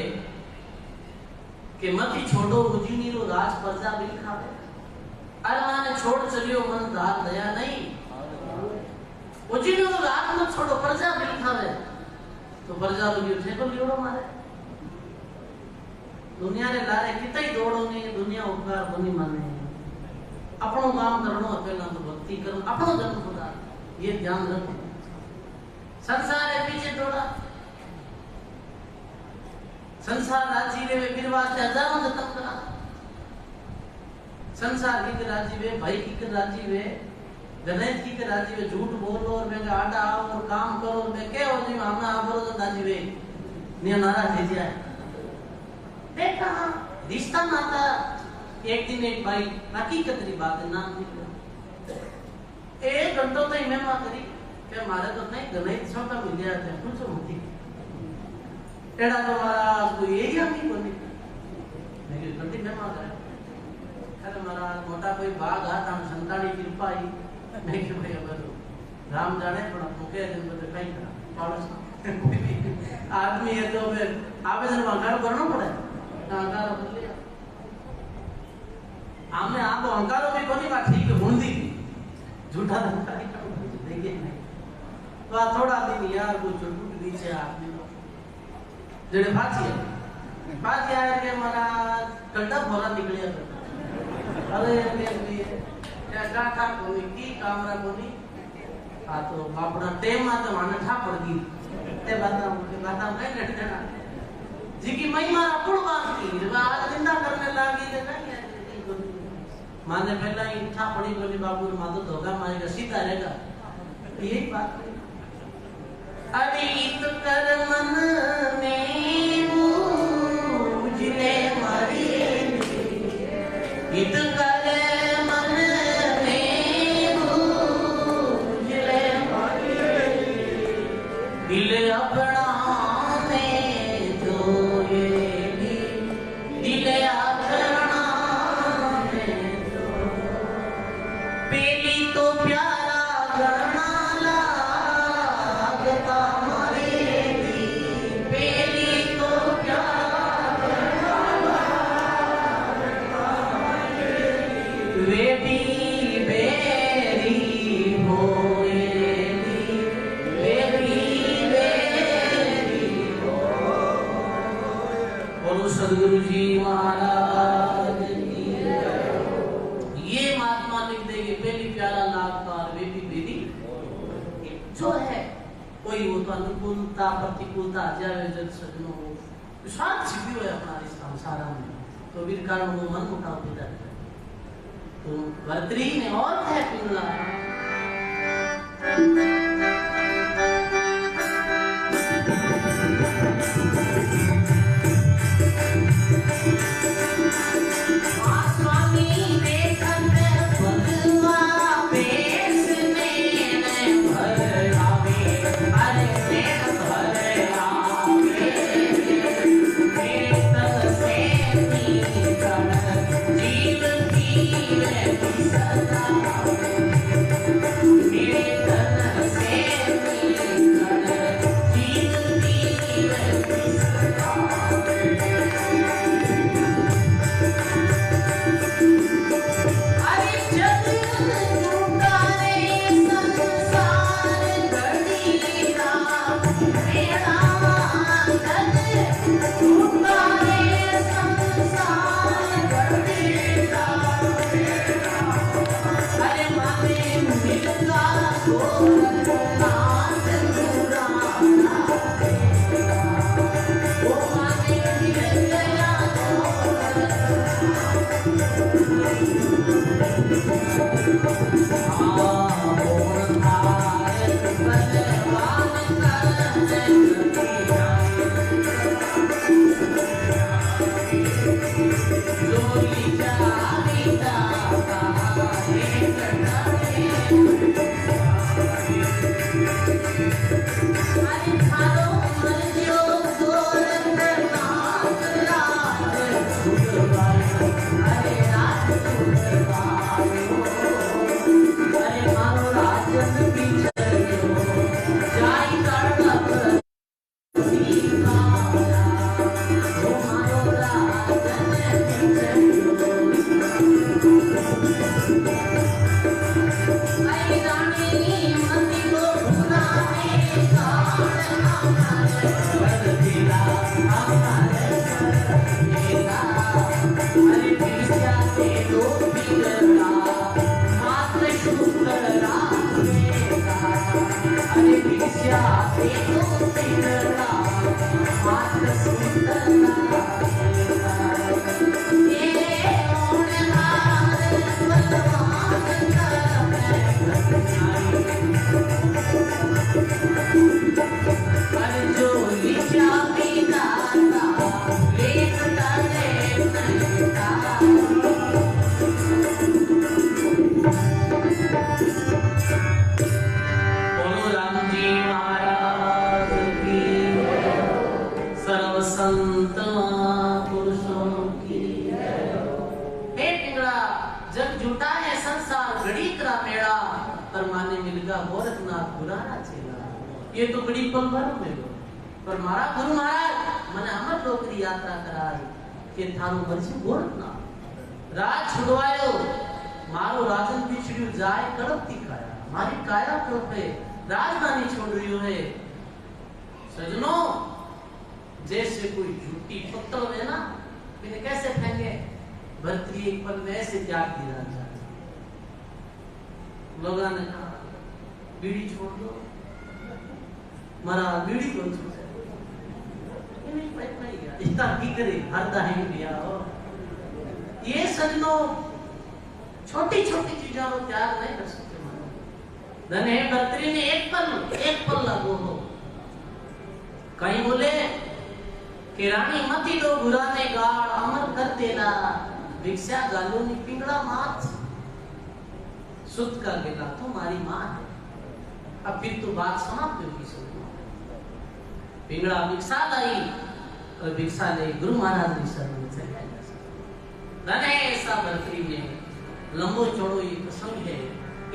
कि मत ही छोड़ो उजीनी रो राज प्रजा बिल खावे अरमान छोड़ चलियो मन दाल दया नहीं उजीनी रो राज मत छोड़ो प्रजा बिल खावे तो प्रजा लोग थे को लियोड़ो मारे दुनिया रे लारे कितई दौड़ो ने दुनिया उपकार बनी माने अपनो काम करनो पहला तो भक्ति करो अपनो जन्म खुदा ये ध्यान रखो। संसार है पीछे दौड़ा संसार राजी वे गिरवा से हजारों जतन करा संसार की राजी वे भाई की राजी वे गणेश की राजी वे झूठ बोलो और मैं आडा आओ और काम करो मैं क्या हो जी हमने आप बोलो तो राजी वे ने नाराज हो जाए देखा रिश्ता नाता एक दिन एक भाई हकीकत री बात है नाम निकला एक घंटों तक मैं मां करी के मारे तो नहीं गणेश छोटा मिल गया था कुछ होती एड़ा तो महाराज कोई एरिया नहीं कोनी मेरी गलती मैं मां करे अरे महाराज मोटा कोई बाग आ हम संतानी कृपा आई मैं कि भाई अब राम जाने थोड़ा मुके दिन बदे कहीं करा पाड़स आदमी है तो फिर आवेदन अहंकार करना पड़े अहंकार कर लिया हमने आप अहंकारों में कोनी बात ठीक है हुंदी झूठा अहंकार देखिए नहीं तो थोड़ा दिन यार वो छुट नीचे आदमी जेड़े फांसी आया के महाराज कंडा भोरा निकलिया अरे क्या गाठा कोनी की कामरा कोनी आ तो बापड़ा टेम आ तो माने ठा पड़ गई ते बाता कहीं लट जाना जी की महिमा अपुड़ बात की आज निंदा करने लगी तो नहीं माने पहला ही ठा पड़ी बोली बाबू मातो धोखा मारेगा सीधा रहेगा यही बात है। अरे इत कर मन में उजले मारी इत कर मन में उजले मारी दिल अपना में जोए दिल अपना में जो पहली तो प्यारा करना सदगुरु जी महाराज की अनुकूलता प्रतिकूलता आ जावे जब सजनो स्वार्थ छिपी हुए अपना इस संसार में, तो वीर कारण वो मन मुटाव पैदा करे। तो भर्तृ ने और है पिंगला ये तो बड़ी पल भर में पर मारा गुरु महाराज मने अमर लोकरी यात्रा कराई के थारो मर्जी गोरखना राज छुड़वायो मारो राजन पिछड़ियो जाए कड़पती काया मारी काया पे राजधानी छोड़ रही है सजनो जैसे कोई झूठी पत्तल है ना इन्हें कैसे फेंके भर्तृ एक पल वैसे त्याग दिया जाए लोगों ने कहा बीड़ी छोड़ दो मारा बीड़ी को इतना की करे हरदा है लिया ये सजनो छोटी छोटी चीजों को त्याग नहीं कर सकते धन है भर्तृ ने एक पल लगो हो कहीं बोले कि रानी मती दो घुराने गाड़ अमर कर देना भिक्षा गालो नी पिंगड़ा मात सुत का गेला तुम्हारी मां है अब फिर तो बात समाप्त होगी सुनो पिंगड़ा भिक्षा लाई और भिक्षा ले गुरु महाराज ने शरण में चले धन है ऐसा भर्तृ ने लंबो चौड़ो ये प्रसंग है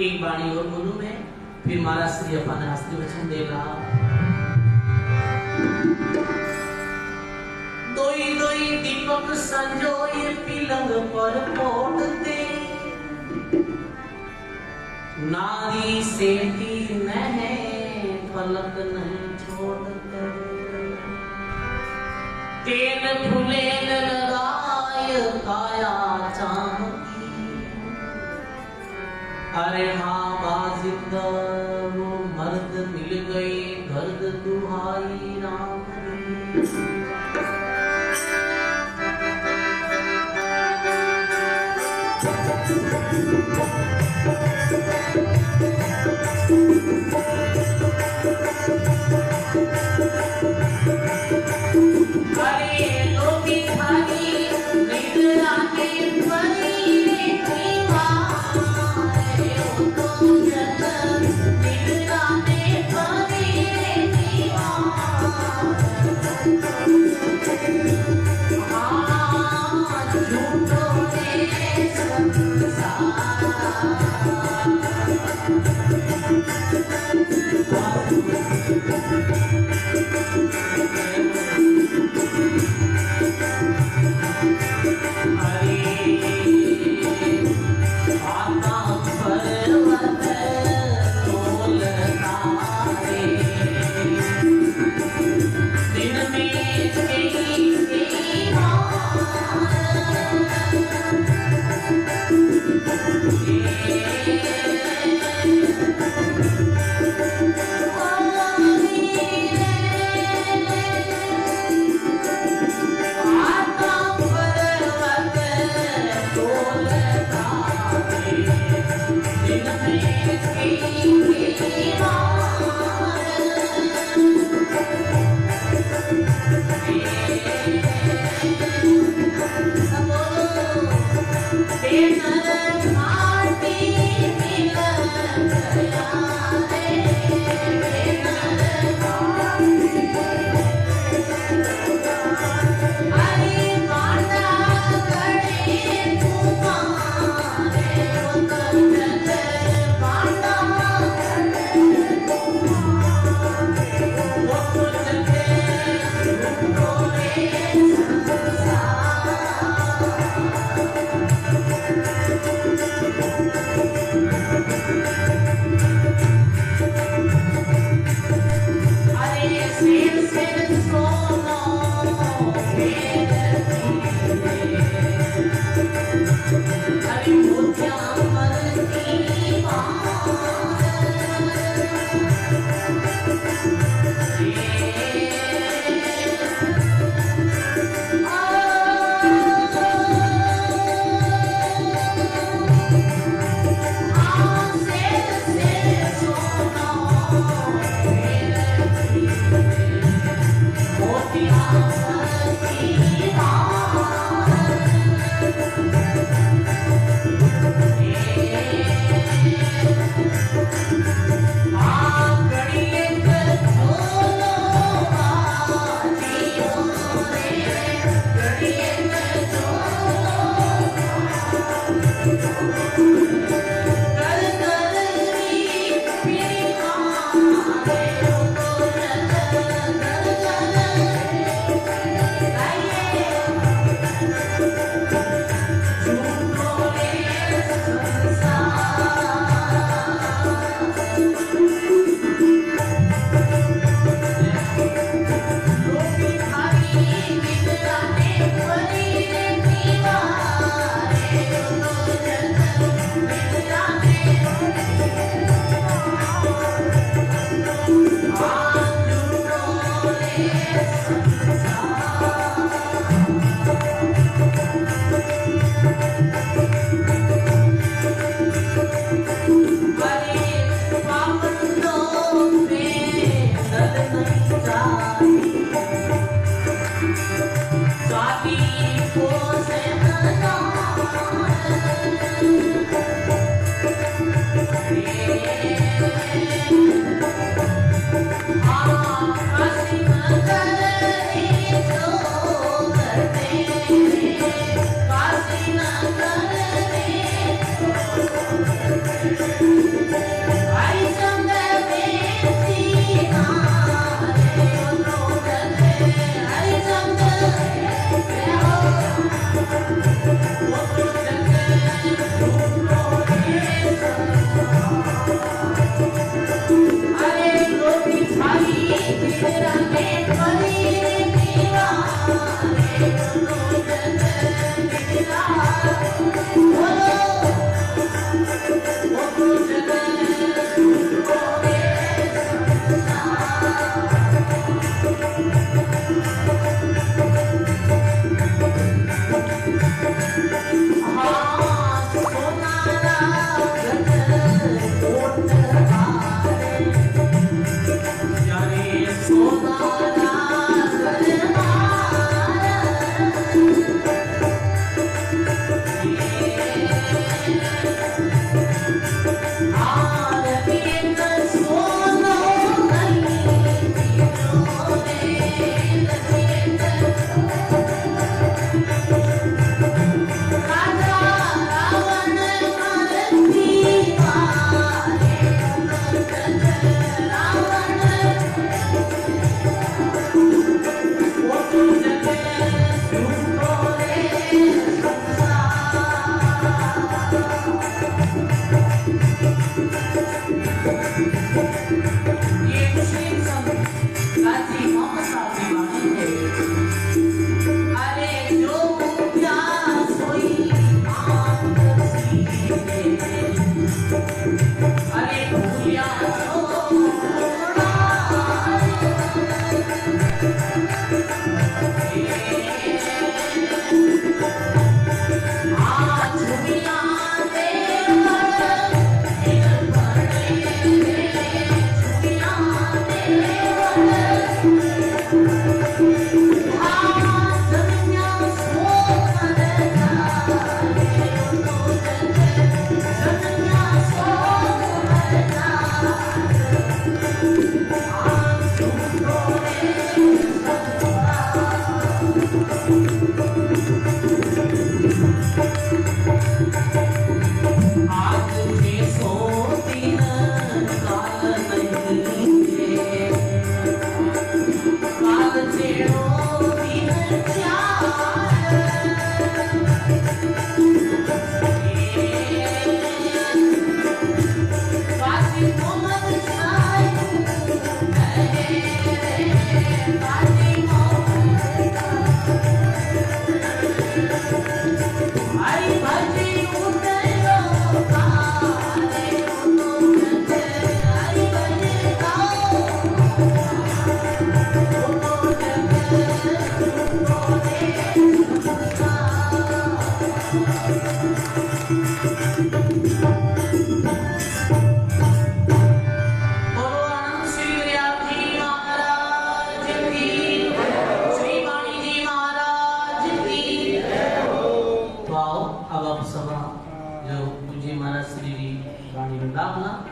एक बाणी और बोलूं मैं फिर महाराज श्री अपना हस्ती वचन देगा दोई दोई दीपक संजोए पिलंग पर पोड़ते नारी सेठी नहे पलक नहीं छोड़ते तेल फूले लगाय काया चामकी अरे हाँ बाजिंदा वो मर्द मिल गए गर्द दूर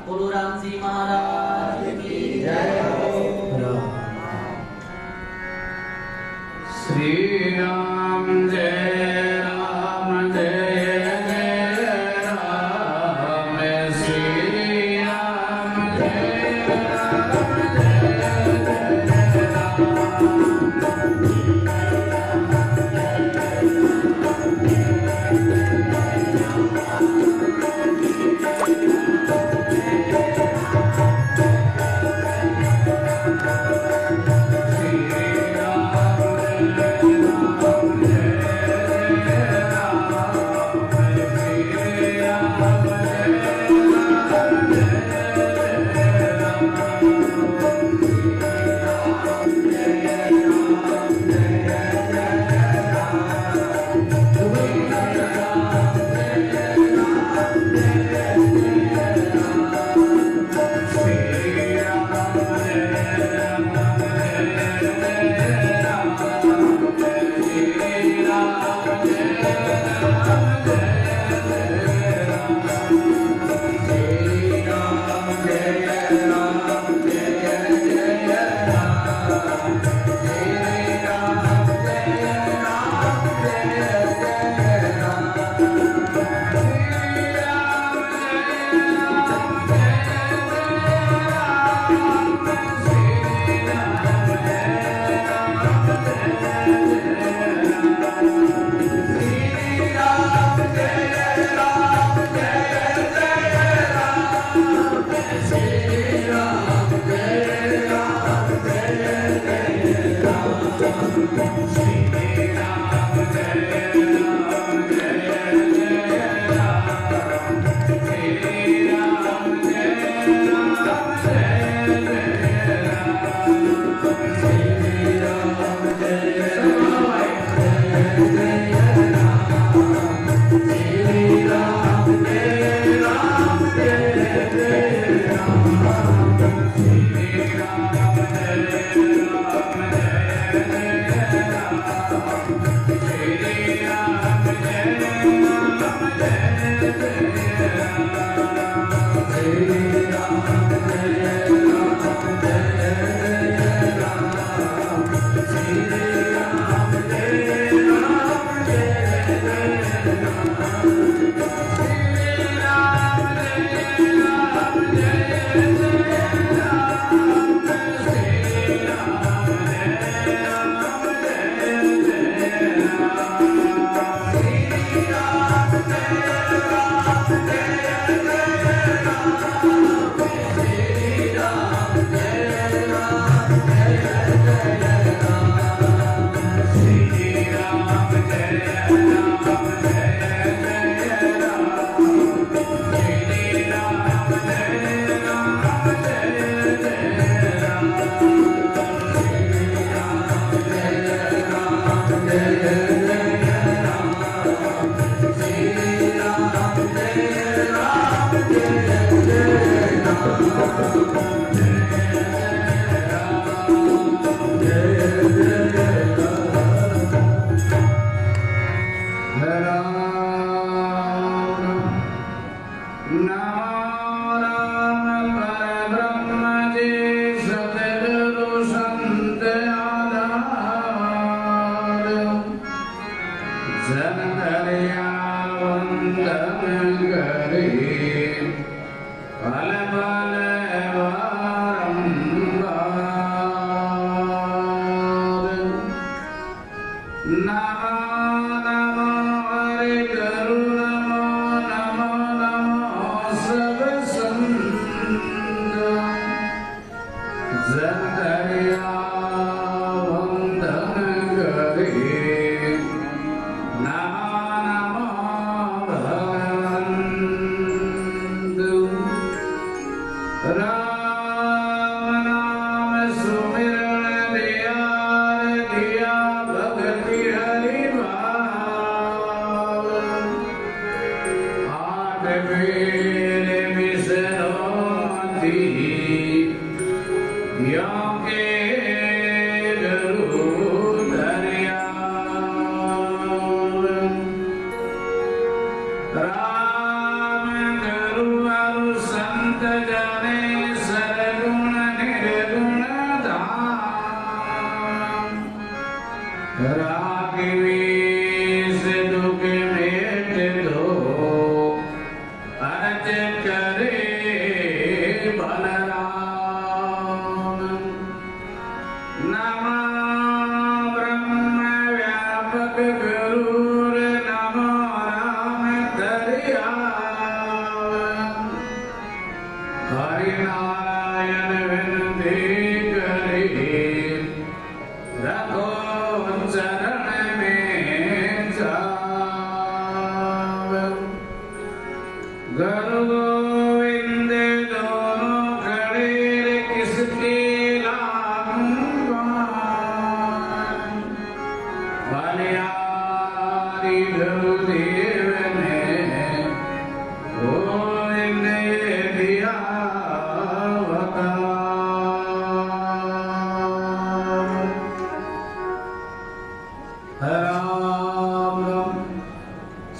बोलो राम जी महाराज की जय हो। श्री राम जय राम जय जय राम श्री राम जय राम जय जय Ra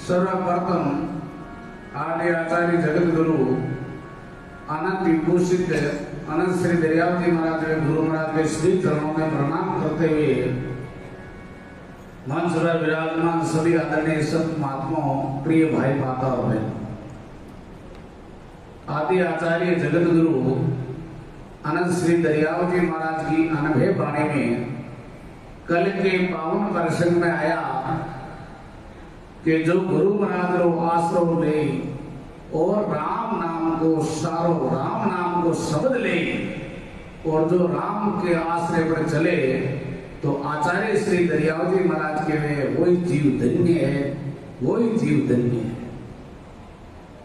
सर्वप्रथम आदि आचार्य जगत गुरु अनंत विभूषित अनंत श्री दरियावती महाराज के गुरु महाराज के श्री चरणों में प्रणाम करते हुए मंच पर विराजमान सभी आदरणीय संत महात्माओं, प्रिय भाई माता और बहन, आदि आचार्य जगत गुरु अनंत श्री दरियावती महाराज की अनभय वाणी में कल के पावन प्रसंग में आया कि जो गुरु महाराज रो आश्रय ले और राम नाम को सारो राम नाम को शब्द ले और जो राम के आश्रय पर चले तो आचार्य श्री दरियावती महाराज के वे वही जीव धन्य है, वही जीव धन्य है।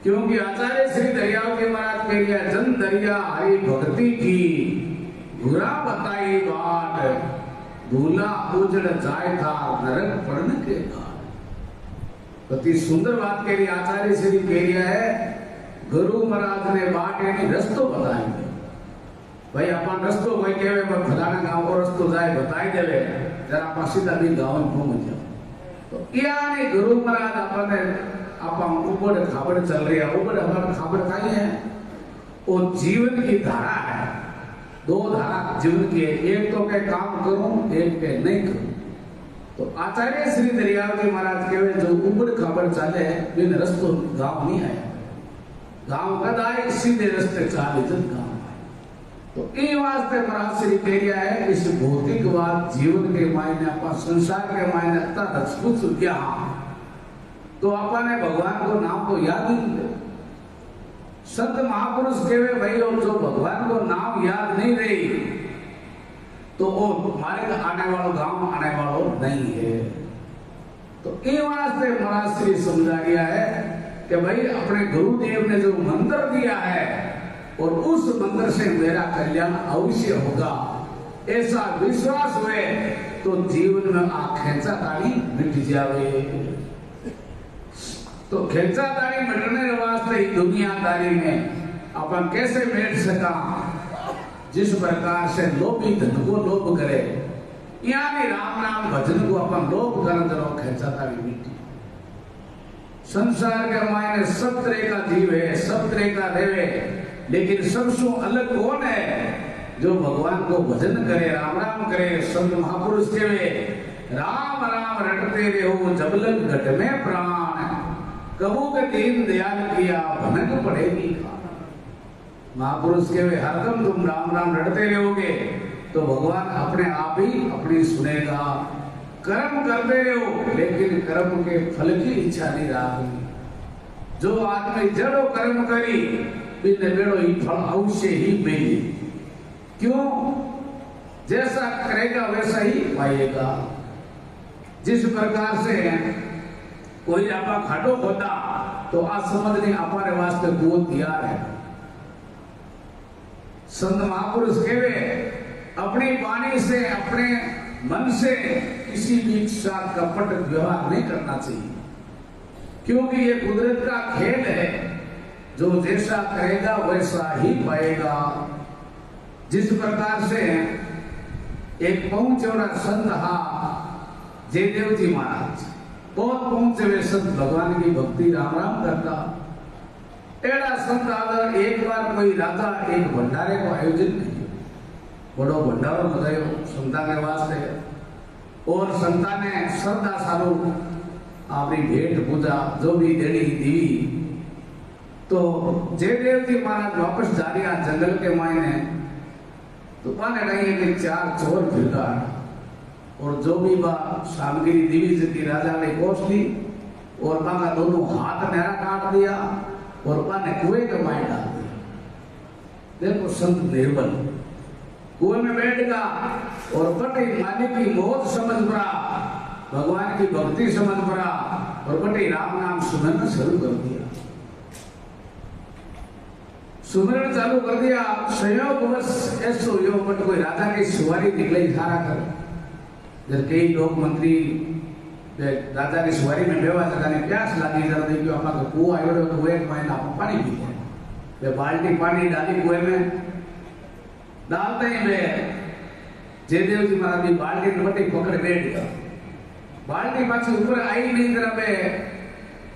क्योंकि आचार्य श्री दरियावती महाराज के लिए जन दरिया हरि भक्ति की गुरा बताई बाट भूला उजड़ जाए था नरक पढ़ने के बाद। अति सुंदर बात के लिए आचार्य श्री कह रहा है, गुरु महाराज ने बाट यानी रस्तो बताएंगे। भाई अपन रस्तो कोई कहे फलाना गांव को रस्तो जाए बताई देवे जरा आप सीधा भी गांव में पहुंच जाओ। तो यानी गुरु महाराज अपन अपन ऊपर खाबर चल रही है, ऊपर अपन खाबर खाई है। वो जीवन की धारा है, दो धारा जीवन की है, एक तो के काम करूं, एक के नहीं करूं। तो आचार्य श्री दरियावती महाराज के जो ऊपर खबर चले बिन रस्तो गांव नहीं आया, गांव कद आए सीधे रस्ते चाले जन गांव आए। तो ये वास्ते महाराज श्री कह रहा है इस भौतिकवाद जीवन के मायने अपन संसार के मायने तत्कुछ क्या तो अपन ने भगवान को नाम को याद नहीं दे। संत महापुरुष कहे भाई और जो भगवान को नाम याद नहीं रही तो वो हमारे आने वाला गांव आने वाला नहीं है। तो ये वास्ते महाराज श्री समझा गया है कि भाई अपने गुरुदेव ने जो मंत्र दिया है और उस मंत्र से मेरा कल्याण अवश्य होगा, ऐसा विश्वास हुए तो जीवन में आ खेचाताड़ी मिट जावे। तो खेचाताड़ी मिटने के वास्ते दुनियादारी में अपन कैसे बैठ सका, जिस प्रकार से लोभी धन को लोभ करे यानी राम नाम भजन को अपन लोभ कर जरो खेचाताड़ी मिट्टी। संसार के मायने सब तरह का जीव है, सब तरह का देव है, लेकिन सबसे अलग कौन है जो भगवान को भजन करे, राम राम करे। संत महापुरुष के वे राम राम रटते रहो जबलक घट में प्राण, कबू के दीन दयाल किया भनक पड़ेगी। महापुरुष के वे हरदम तुम राम राम रटते रहोगे तो भगवान अपने आप ही अपनी सुनेगा। कर्म करते रहो लेकिन कर्म के फल की इच्छा नहीं रखी। जो आदमी जड़ो कर्म करी बिन बेड़ो ही फल अवश्य ही मिले। क्यों? जैसा करेगा वैसा ही पाएगा। जिस प्रकार से कोई आपा खाटो खोदा तो आज समझने हमारे वास्ते बहुत तैयार है। संत महापुरुष कहवे अपनी वाणी से अपने मन से किसी भी साथ कपट व्यवहार नहीं करना चाहिए, क्योंकि ये कुदरत का खेल है। जो जैसा करेगा वैसा ही पाएगा। जिस प्रकार से एक पहुंचोड़ा संत हा जयदेव जी महाराज, बहुत पहुंचे हुए संत, भगवान की भक्ति राम राम करता। एड़ा संत अगर एक बार कोई राजा एक भंडारे को आयोजित नहीं, बड़ो भंडारो बतायो संता के वास्ते, और संता ने श्रद्धा सारू अपनी भेंट पूजा जो भी देनी दी, तो जयदेव जी महाराज वापस जा रहा जंगल के मायने, तो पाने नहीं कि 4 चोर फिरका, और जो भी बा सामग्री देवी जी राजा ने कोस ली, और पाका दोनों हाथ नहरा काट दिया, और पाने कुएं के माय डाल दिया। देखो संत निर्बल कुएं में बैठ गया, और बटे मालिक की मौत समझ पड़ा, भगवान की भक्ति समझ पड़ा, और बटे राम नाम सुमरन शुरू कर दिया। सुमरन चालू कर दिया। संयोगवश ऐसो यो बट कोई राजा की सवारी निकले इशारा कर, जब कई लोग मंत्री राजा की सवारी में बेवा जगह ने प्यास लगी, जरा देखियो आपा को कुआं आयो तो कुएं में महीना पानी पीते हैं, वे बाल्टी पानी डाली कुएं में, डालते ही वे जयदेव जी महाराज की बाल्टी बटी पकड़ बैठ गया। बाल्टी पाछी ऊपर आई नहीं, जरा वे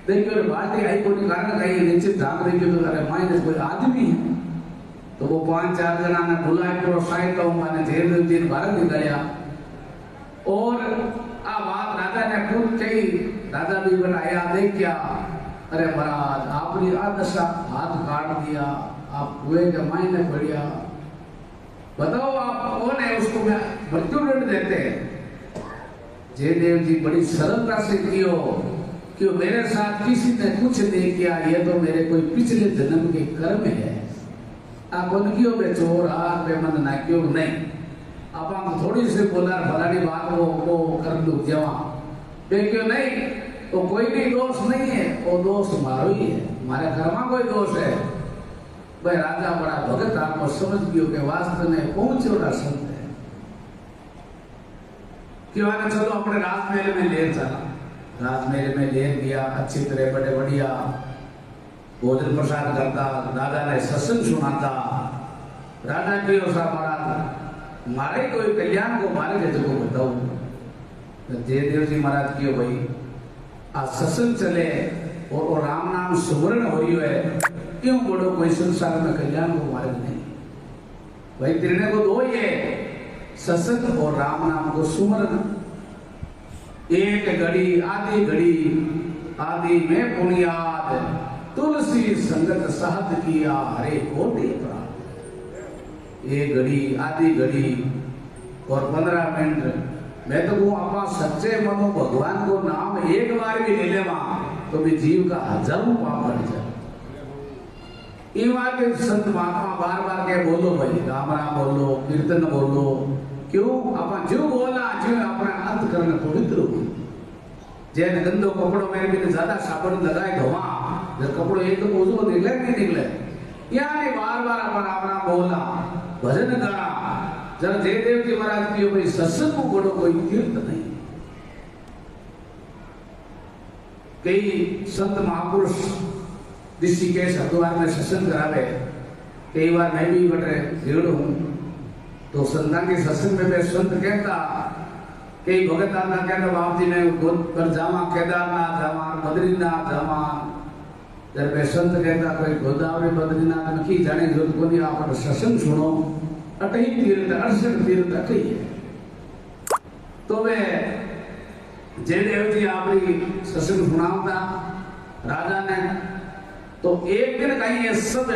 देखियो बाल्टी आई कोई कारण कहीं नीचे झांक देखियो तो अरे मायने कोई आदमी है, तो वो 5-4 जना ने बुलाए प्रोत्साहित तो माने जयदेव जी ने बाहर निकलिया, और आ बात राजा ने खुद कही। राजा भी बनाया देख क्या, अरे महाराज आपने आदशा हाथ काट दिया, आप कुएं के मायने पड़िया, बताओ आप कौन है, उसको मैं मृत्यु दंड देते हैं। जयदेव जी बड़ी सरलता से क्यों मेरे साथ किसी ने कुछ नहीं किया, ये तो मेरे कोई पिछले जन्म के कर्म है। आप उनकी चोर हाथ पे मन ना क्यों नहीं, आप थोड़ी सी बोला फलानी बात वो कर लू जवा क्यों नहीं, तो कोई भी दोष नहीं है, वो दोष मारो ही है, हमारे कर्मा कोई दोष है। भाई राजा बड़ा भगत आपको समझ गयो के वास्तव में पहुंचोड़ा संत है, क्यों आने चलो अपने राजमहल में ले चला। राजमहल में ले गया, अच्छी तरह बड़े बढ़िया भोजन प्रसाद करता, राजा ने सत्संग सुनाता। राजा की महाराज मारे कोई कल्याण को मारे के जो बताओ, जयदेव जी महाराज क्यों भाई आज सत्संग चले और राम नाम सुवर्ण हो रही है, क्यों बोलो कोई संसार में कल्याण को मारे नहीं। भाई तिरने को दो ये सत्संग और राम नाम को सुमरण, एक घड़ी आदि में पुण्याद, तुलसी संगत साध किया हरे कोटि प्राण। एक घड़ी आधी घड़ी और 15 मिनट, मैं तो कहूँ आप सच्चे मनो भगवान को नाम एक बार भी ले लेवा तो भी जीव का हजारों पाप बढ़ जाए। के संत महात्मा बार बार के बोलो भाई राम राम बोलो, कीर्तन बोलो, क्यों आप जो बोला जो अपना अंत करना पवित्र हो। जैन गंदो कपड़ों में भी ज्यादा साबुन लगाए धोवा, जब कपड़ों एक तो बोझो निकले नहीं निकले, यानी बार बार अपन राम राम बोला, भजन करा। जब जयदेव जी महाराज की भाई सत्संग को बोलो कोई तीर्थ नहीं। कई संत महापुरुष ऋषिकेश हरिद्वार में सत्संग करावे, कई बार मैं भी बटे भीड़ हूं, तो संतान के सत्संग में मैं संत कहता, कई भगत आना कहता बाप जी ने गोद पर जावा, केदारनाथ जावा, बद्रीनाथ जावा। जब मैं संत कहता कोई गोदावरी बद्रीनाथ में की जाने की जरूरत को नहीं, आप सत्संग सुनो, अटही तीर्थ 68 तीर्थ अटही है। तो वे जयदेव जी आपकी सत्संग सुनाता राजा ने, तो एक दिन कहीं ये सब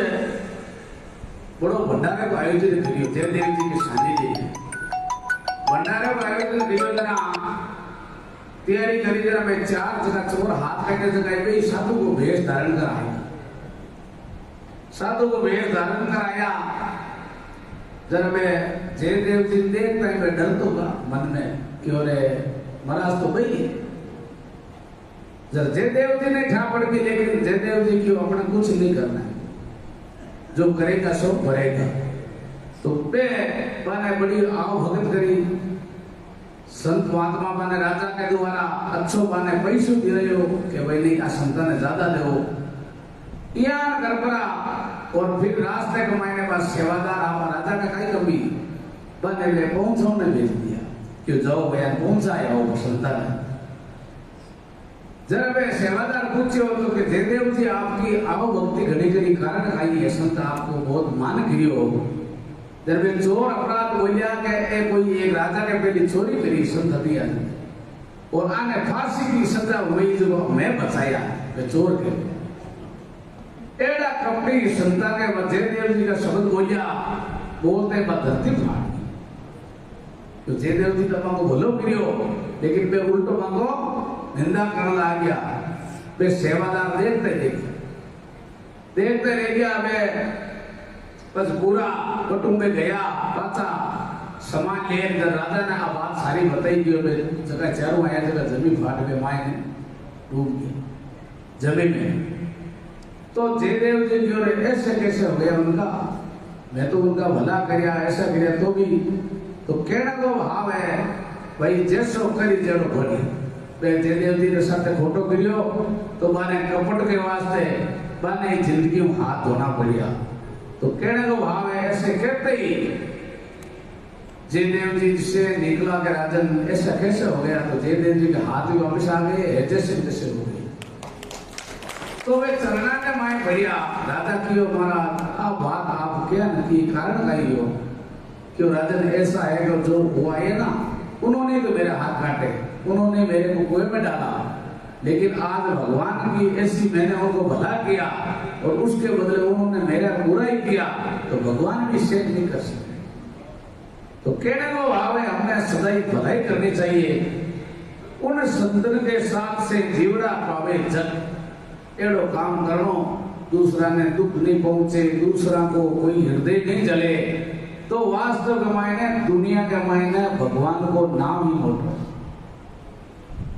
बड़ो भंडारे को आयोजित करियो, जयदेव जी की शादी जी भंडारे को आयोजित करियो। जना तैयारी करी, जरा मैं 4 जगह चोर हाथ काटे जगह पे साधु को भेष धारण कराया, साधु को भेष धारण कराया। जरा मैं जयदेव जी देखता है, मैं डर तो मन में क्यों रे महाराज तो भाई। जब जयदेव जी ने ठापड़ की, लेकिन जयदेव जी क्यों अपना कुछ नहीं करना है, जो करेगा सो भरेगा। तो बने बड़ी आओ भगत करी, संत महात्मा बने राजा के द्वारा अच्छो बने पैसों दे रहे हो कि भाई नहीं आ संता ने ज्यादा दो, यहाँ गरबरा और फिर रास्ते के मायने पास सेवादार आप राजा ने कई कभी बने ले पहुंचो ने भेज दिया कि जाओ बयान पहुंचाया हो संता ने जरा वे सेवादार पूछे हो तो कि जयदेव जी आपकी आओ भक्ति घड़ी घड़ी कारण खाई है संत आपको बहुत मान करियो जब वे चोर अपराध बोलिया के ए कोई एक राजा ने पहली चोरी करी संत दिया और आने फांसी की सजा हुई जो मैं बचाया वे चोर के एड़ा कपड़ी संता के जयदेव जी का शब्द बोलिया बोलते धरती फाड़ तो जयदेव जी तो मांगो भलो करियो लेकिन वे उल्टो मांगो निंदा करने आ गया वे सेवादार देखते रह गया वे बस पूरा कुटुंब में गया पाचा सामान ले राजा ने आ बात सारी बताई दी वे जगह चारों आया जगह जमीन फाट पे माए ने डूब गया जमीन में तो जयदेव जी जो ऐसे कैसे हो गया उनका मैं तो उनका भला करिया ऐसा करिया तो भी तो कहने को भाव है भाई जैसो करी जड़ो भरी जयदेव जी के साथ खोटो करियो तो माने कपट के वास्ते माने जिंदगी में हाथ धोना पड़िया तो कहने को भाव है ऐसे कहते ही जयदेव जी से निकला के राजन ऐसा कैसे हो गया तो जयदेव जी के हाथ भी वापस आ गए जैसे जैसे हो गए तो वे चलना ने माए बढ़िया राजा की महाराज आप बात आप क्या नहीं कारण लाई हो क्यों राजन ऐसा है कि जो हुआ है ना उन्होंने तो मेरे हाथ काटे उन्होंने मेरे को कुएं में डाला लेकिन आज भगवान की ऐसी मैंने उनको भला किया और उसके बदले उन्होंने मेरा बुरा ही किया तो भगवान भी सेठ नहीं कर सकते तो कहने को भाव है हमने सदाई भलाई करनी चाहिए उन संतन के साथ से जीवड़ा पावे जग एड़ो काम करनो दूसरा ने दुख नहीं पहुंचे दूसरा को कोई हृदय नहीं जले तो वास्तव के मायने दुनिया के मायने भगवान को नाम ही मोटो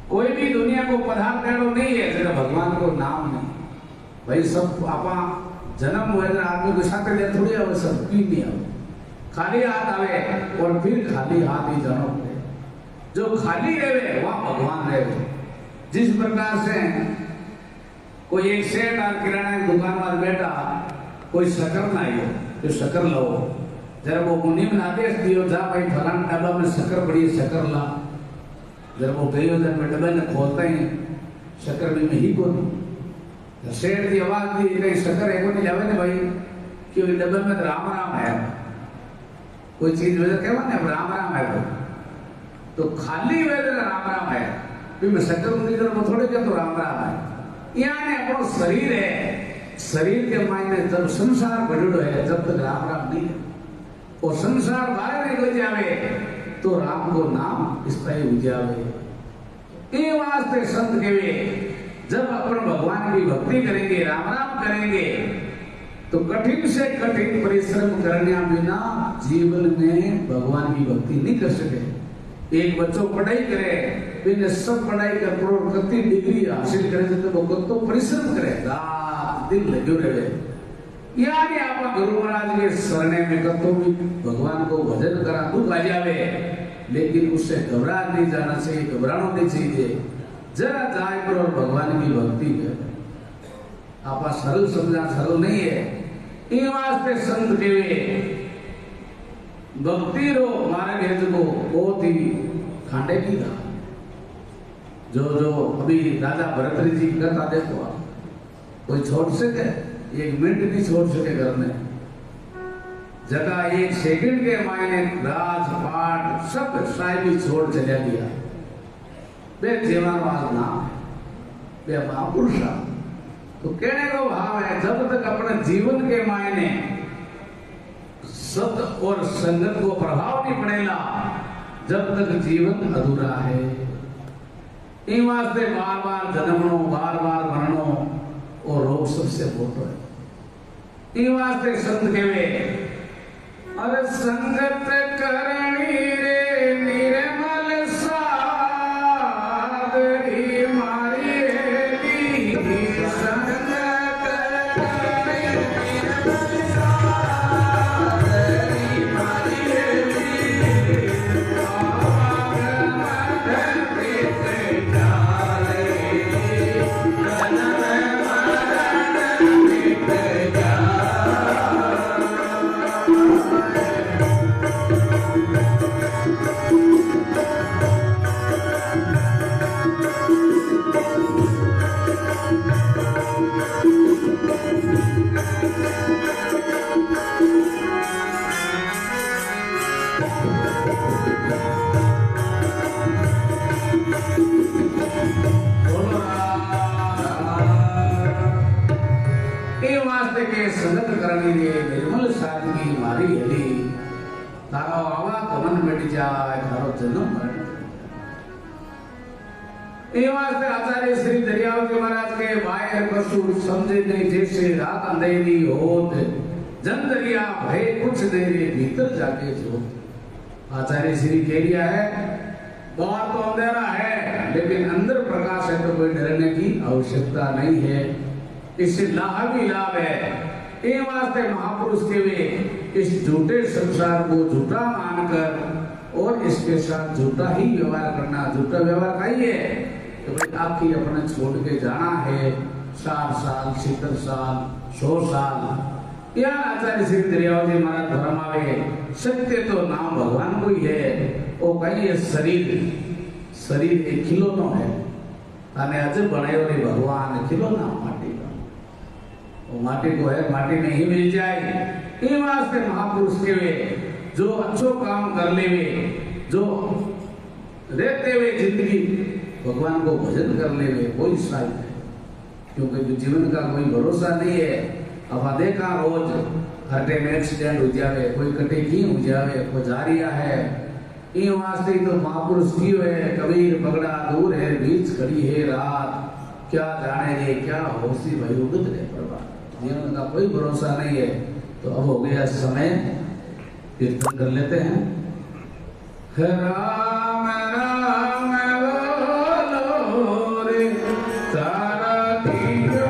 कोई भी दुनिया को पदार्थ एड़ो नहीं है जरा भगवान को नाम नहीं भाई सब आपा जन्म हुए आदमी के साथ ले थोड़ी आवे सब पी नहीं आवे खाली हाथ आवे और फिर खाली हाथ ही जानो जो खाली रहे वहां भगवान रहे जिस प्रकार से कोई एक सेठ और किराना की दुकान में बैठा कोई शक्कर ना आयो जो शक्कर लो जरा वो मुनि में आदेश दियो जा भाई फलान डब्बा में शक्कर पड़ी है शक्कर ला जब वो गई उधर में डब्बे ने खोलता ही शक्कर भी में ही को नहीं सेठ की आवाज दी कहीं शक्कर है को नहीं जावे ने भाई क्यों डब्बे में राम राम है कोई चीज वजह कहवा ने राम राम है तो खाली वजह राम राम है भी मैं शक्कर नहीं करूँ थोड़े क्या तो राम राम है यानी अपना शरीर है शरीर के मायने जब संसार बढ़ो है जब तक राम राम नहीं है और संसार बाहर निकल जावे तो राम को नाम स्थायी हो जावे ये वास्ते संत केवे जब अपन भगवान की भक्ति करेंगे राम राम करेंगे तो कठिन से कठिन परिश्रम करने बिना जीवन में भगवान की भक्ति नहीं कर सके एक बच्चों पढ़ाई करे बिना सब पढ़ाई कर करोड़पति डिग्री हासिल करे तो वो तो परिश्रम करे रात दिन लगे रहे यानी आप गुरु महाराज के शरणे में कतो भी भगवान को भजन करा दुख आ जावे लेकिन उससे घबरा नहीं जाना चाहिए घबराना नहीं चाहिए जरा जाए पर और भगवान की भक्ति कर आप सरल समझा सरल नहीं है इन वास्ते संत के भक्ति रो मार्ग है जो बहुत ही खांडे की था जो जो अभी राजा भरत जी की कथा देखो आप कोई छोड़ सके एक मिनट नहीं छोड़ सके घर में जगह एक सेकंड के मायने राजपाट सब साहिबी छोड़ चला गया वे जीवनवाद नाम है वे महापुरुष तो कहने को भाव है जब तक अपने जीवन के मायने सत और संगत को प्रभाव नहीं पड़ेगा जब तक जीवन अधूरा है इन वास्ते बार बार जन्मनो बार बार मरणो और रोग सबसे मोटो है इन वास्ते संत केवे अरे संगत करनी रे निर्मल साध री मारी रे संगत करनी निर्मल साध री मारी रे आगमन प्रीत जाले जन्म मरण ए वास्ते के संगत करनी रे निर्मल सादगी मारी हली तारो आवा मन मिट जाए थारो जन्म मरण ए वास्ते आचार्य श्री दरियावती महाराज के बाहर पशु समझे नहीं जैसे रात अंधेरी होत जन दरिया भय कुछ देरे भीतर जाके जो आचार्य श्री कह दिया है बाहर तो अंधेरा है लेकिन अंदर प्रकाश है तो कोई डरने की आवश्यकता नहीं है इससे लाभ ही लाभ है ये वास्ते महापुरुष के वे इस झूठे संसार को झूठा मानकर और इसके साथ झूठा ही व्यवहार करना झूठा व्यवहार का ही है तो भाई आपकी अपने छोड़ के जाना है 60 साल 70 साल 100 साल या आचार्य श्री दरियावती महाराज फरमावे सत्य तो नाम भगवान को ही है वो कहीं ये शरीर एक खिलौना है ताने अज बनायो रे भगवान खिलौना माटी का वो माटी को है माटी में ही मिल जाए ये वास्ते महापुरुष के वे जो अच्छो काम कर ले वे जो रहते हुए जिंदगी भगवान को भजन कर ले वे कोई साथ है क्योंकि जीवन का कोई भरोसा नहीं है अब देखा रोज हर टाइम एक्सीडेंट हो जावे कोई कटे की हो जावे कोई जारिया है ये वास्ते तो महापुरुष की है कबीर पगड़ा दूर है बीच खड़ी है रात क्या जाने रे क्या होशी भाई उगत रे प्रभा जीवन का कोई भरोसा नहीं है तो अब हो गया समय कीर्तन कर लेते हैं राम राम बोलो रे तारा तीर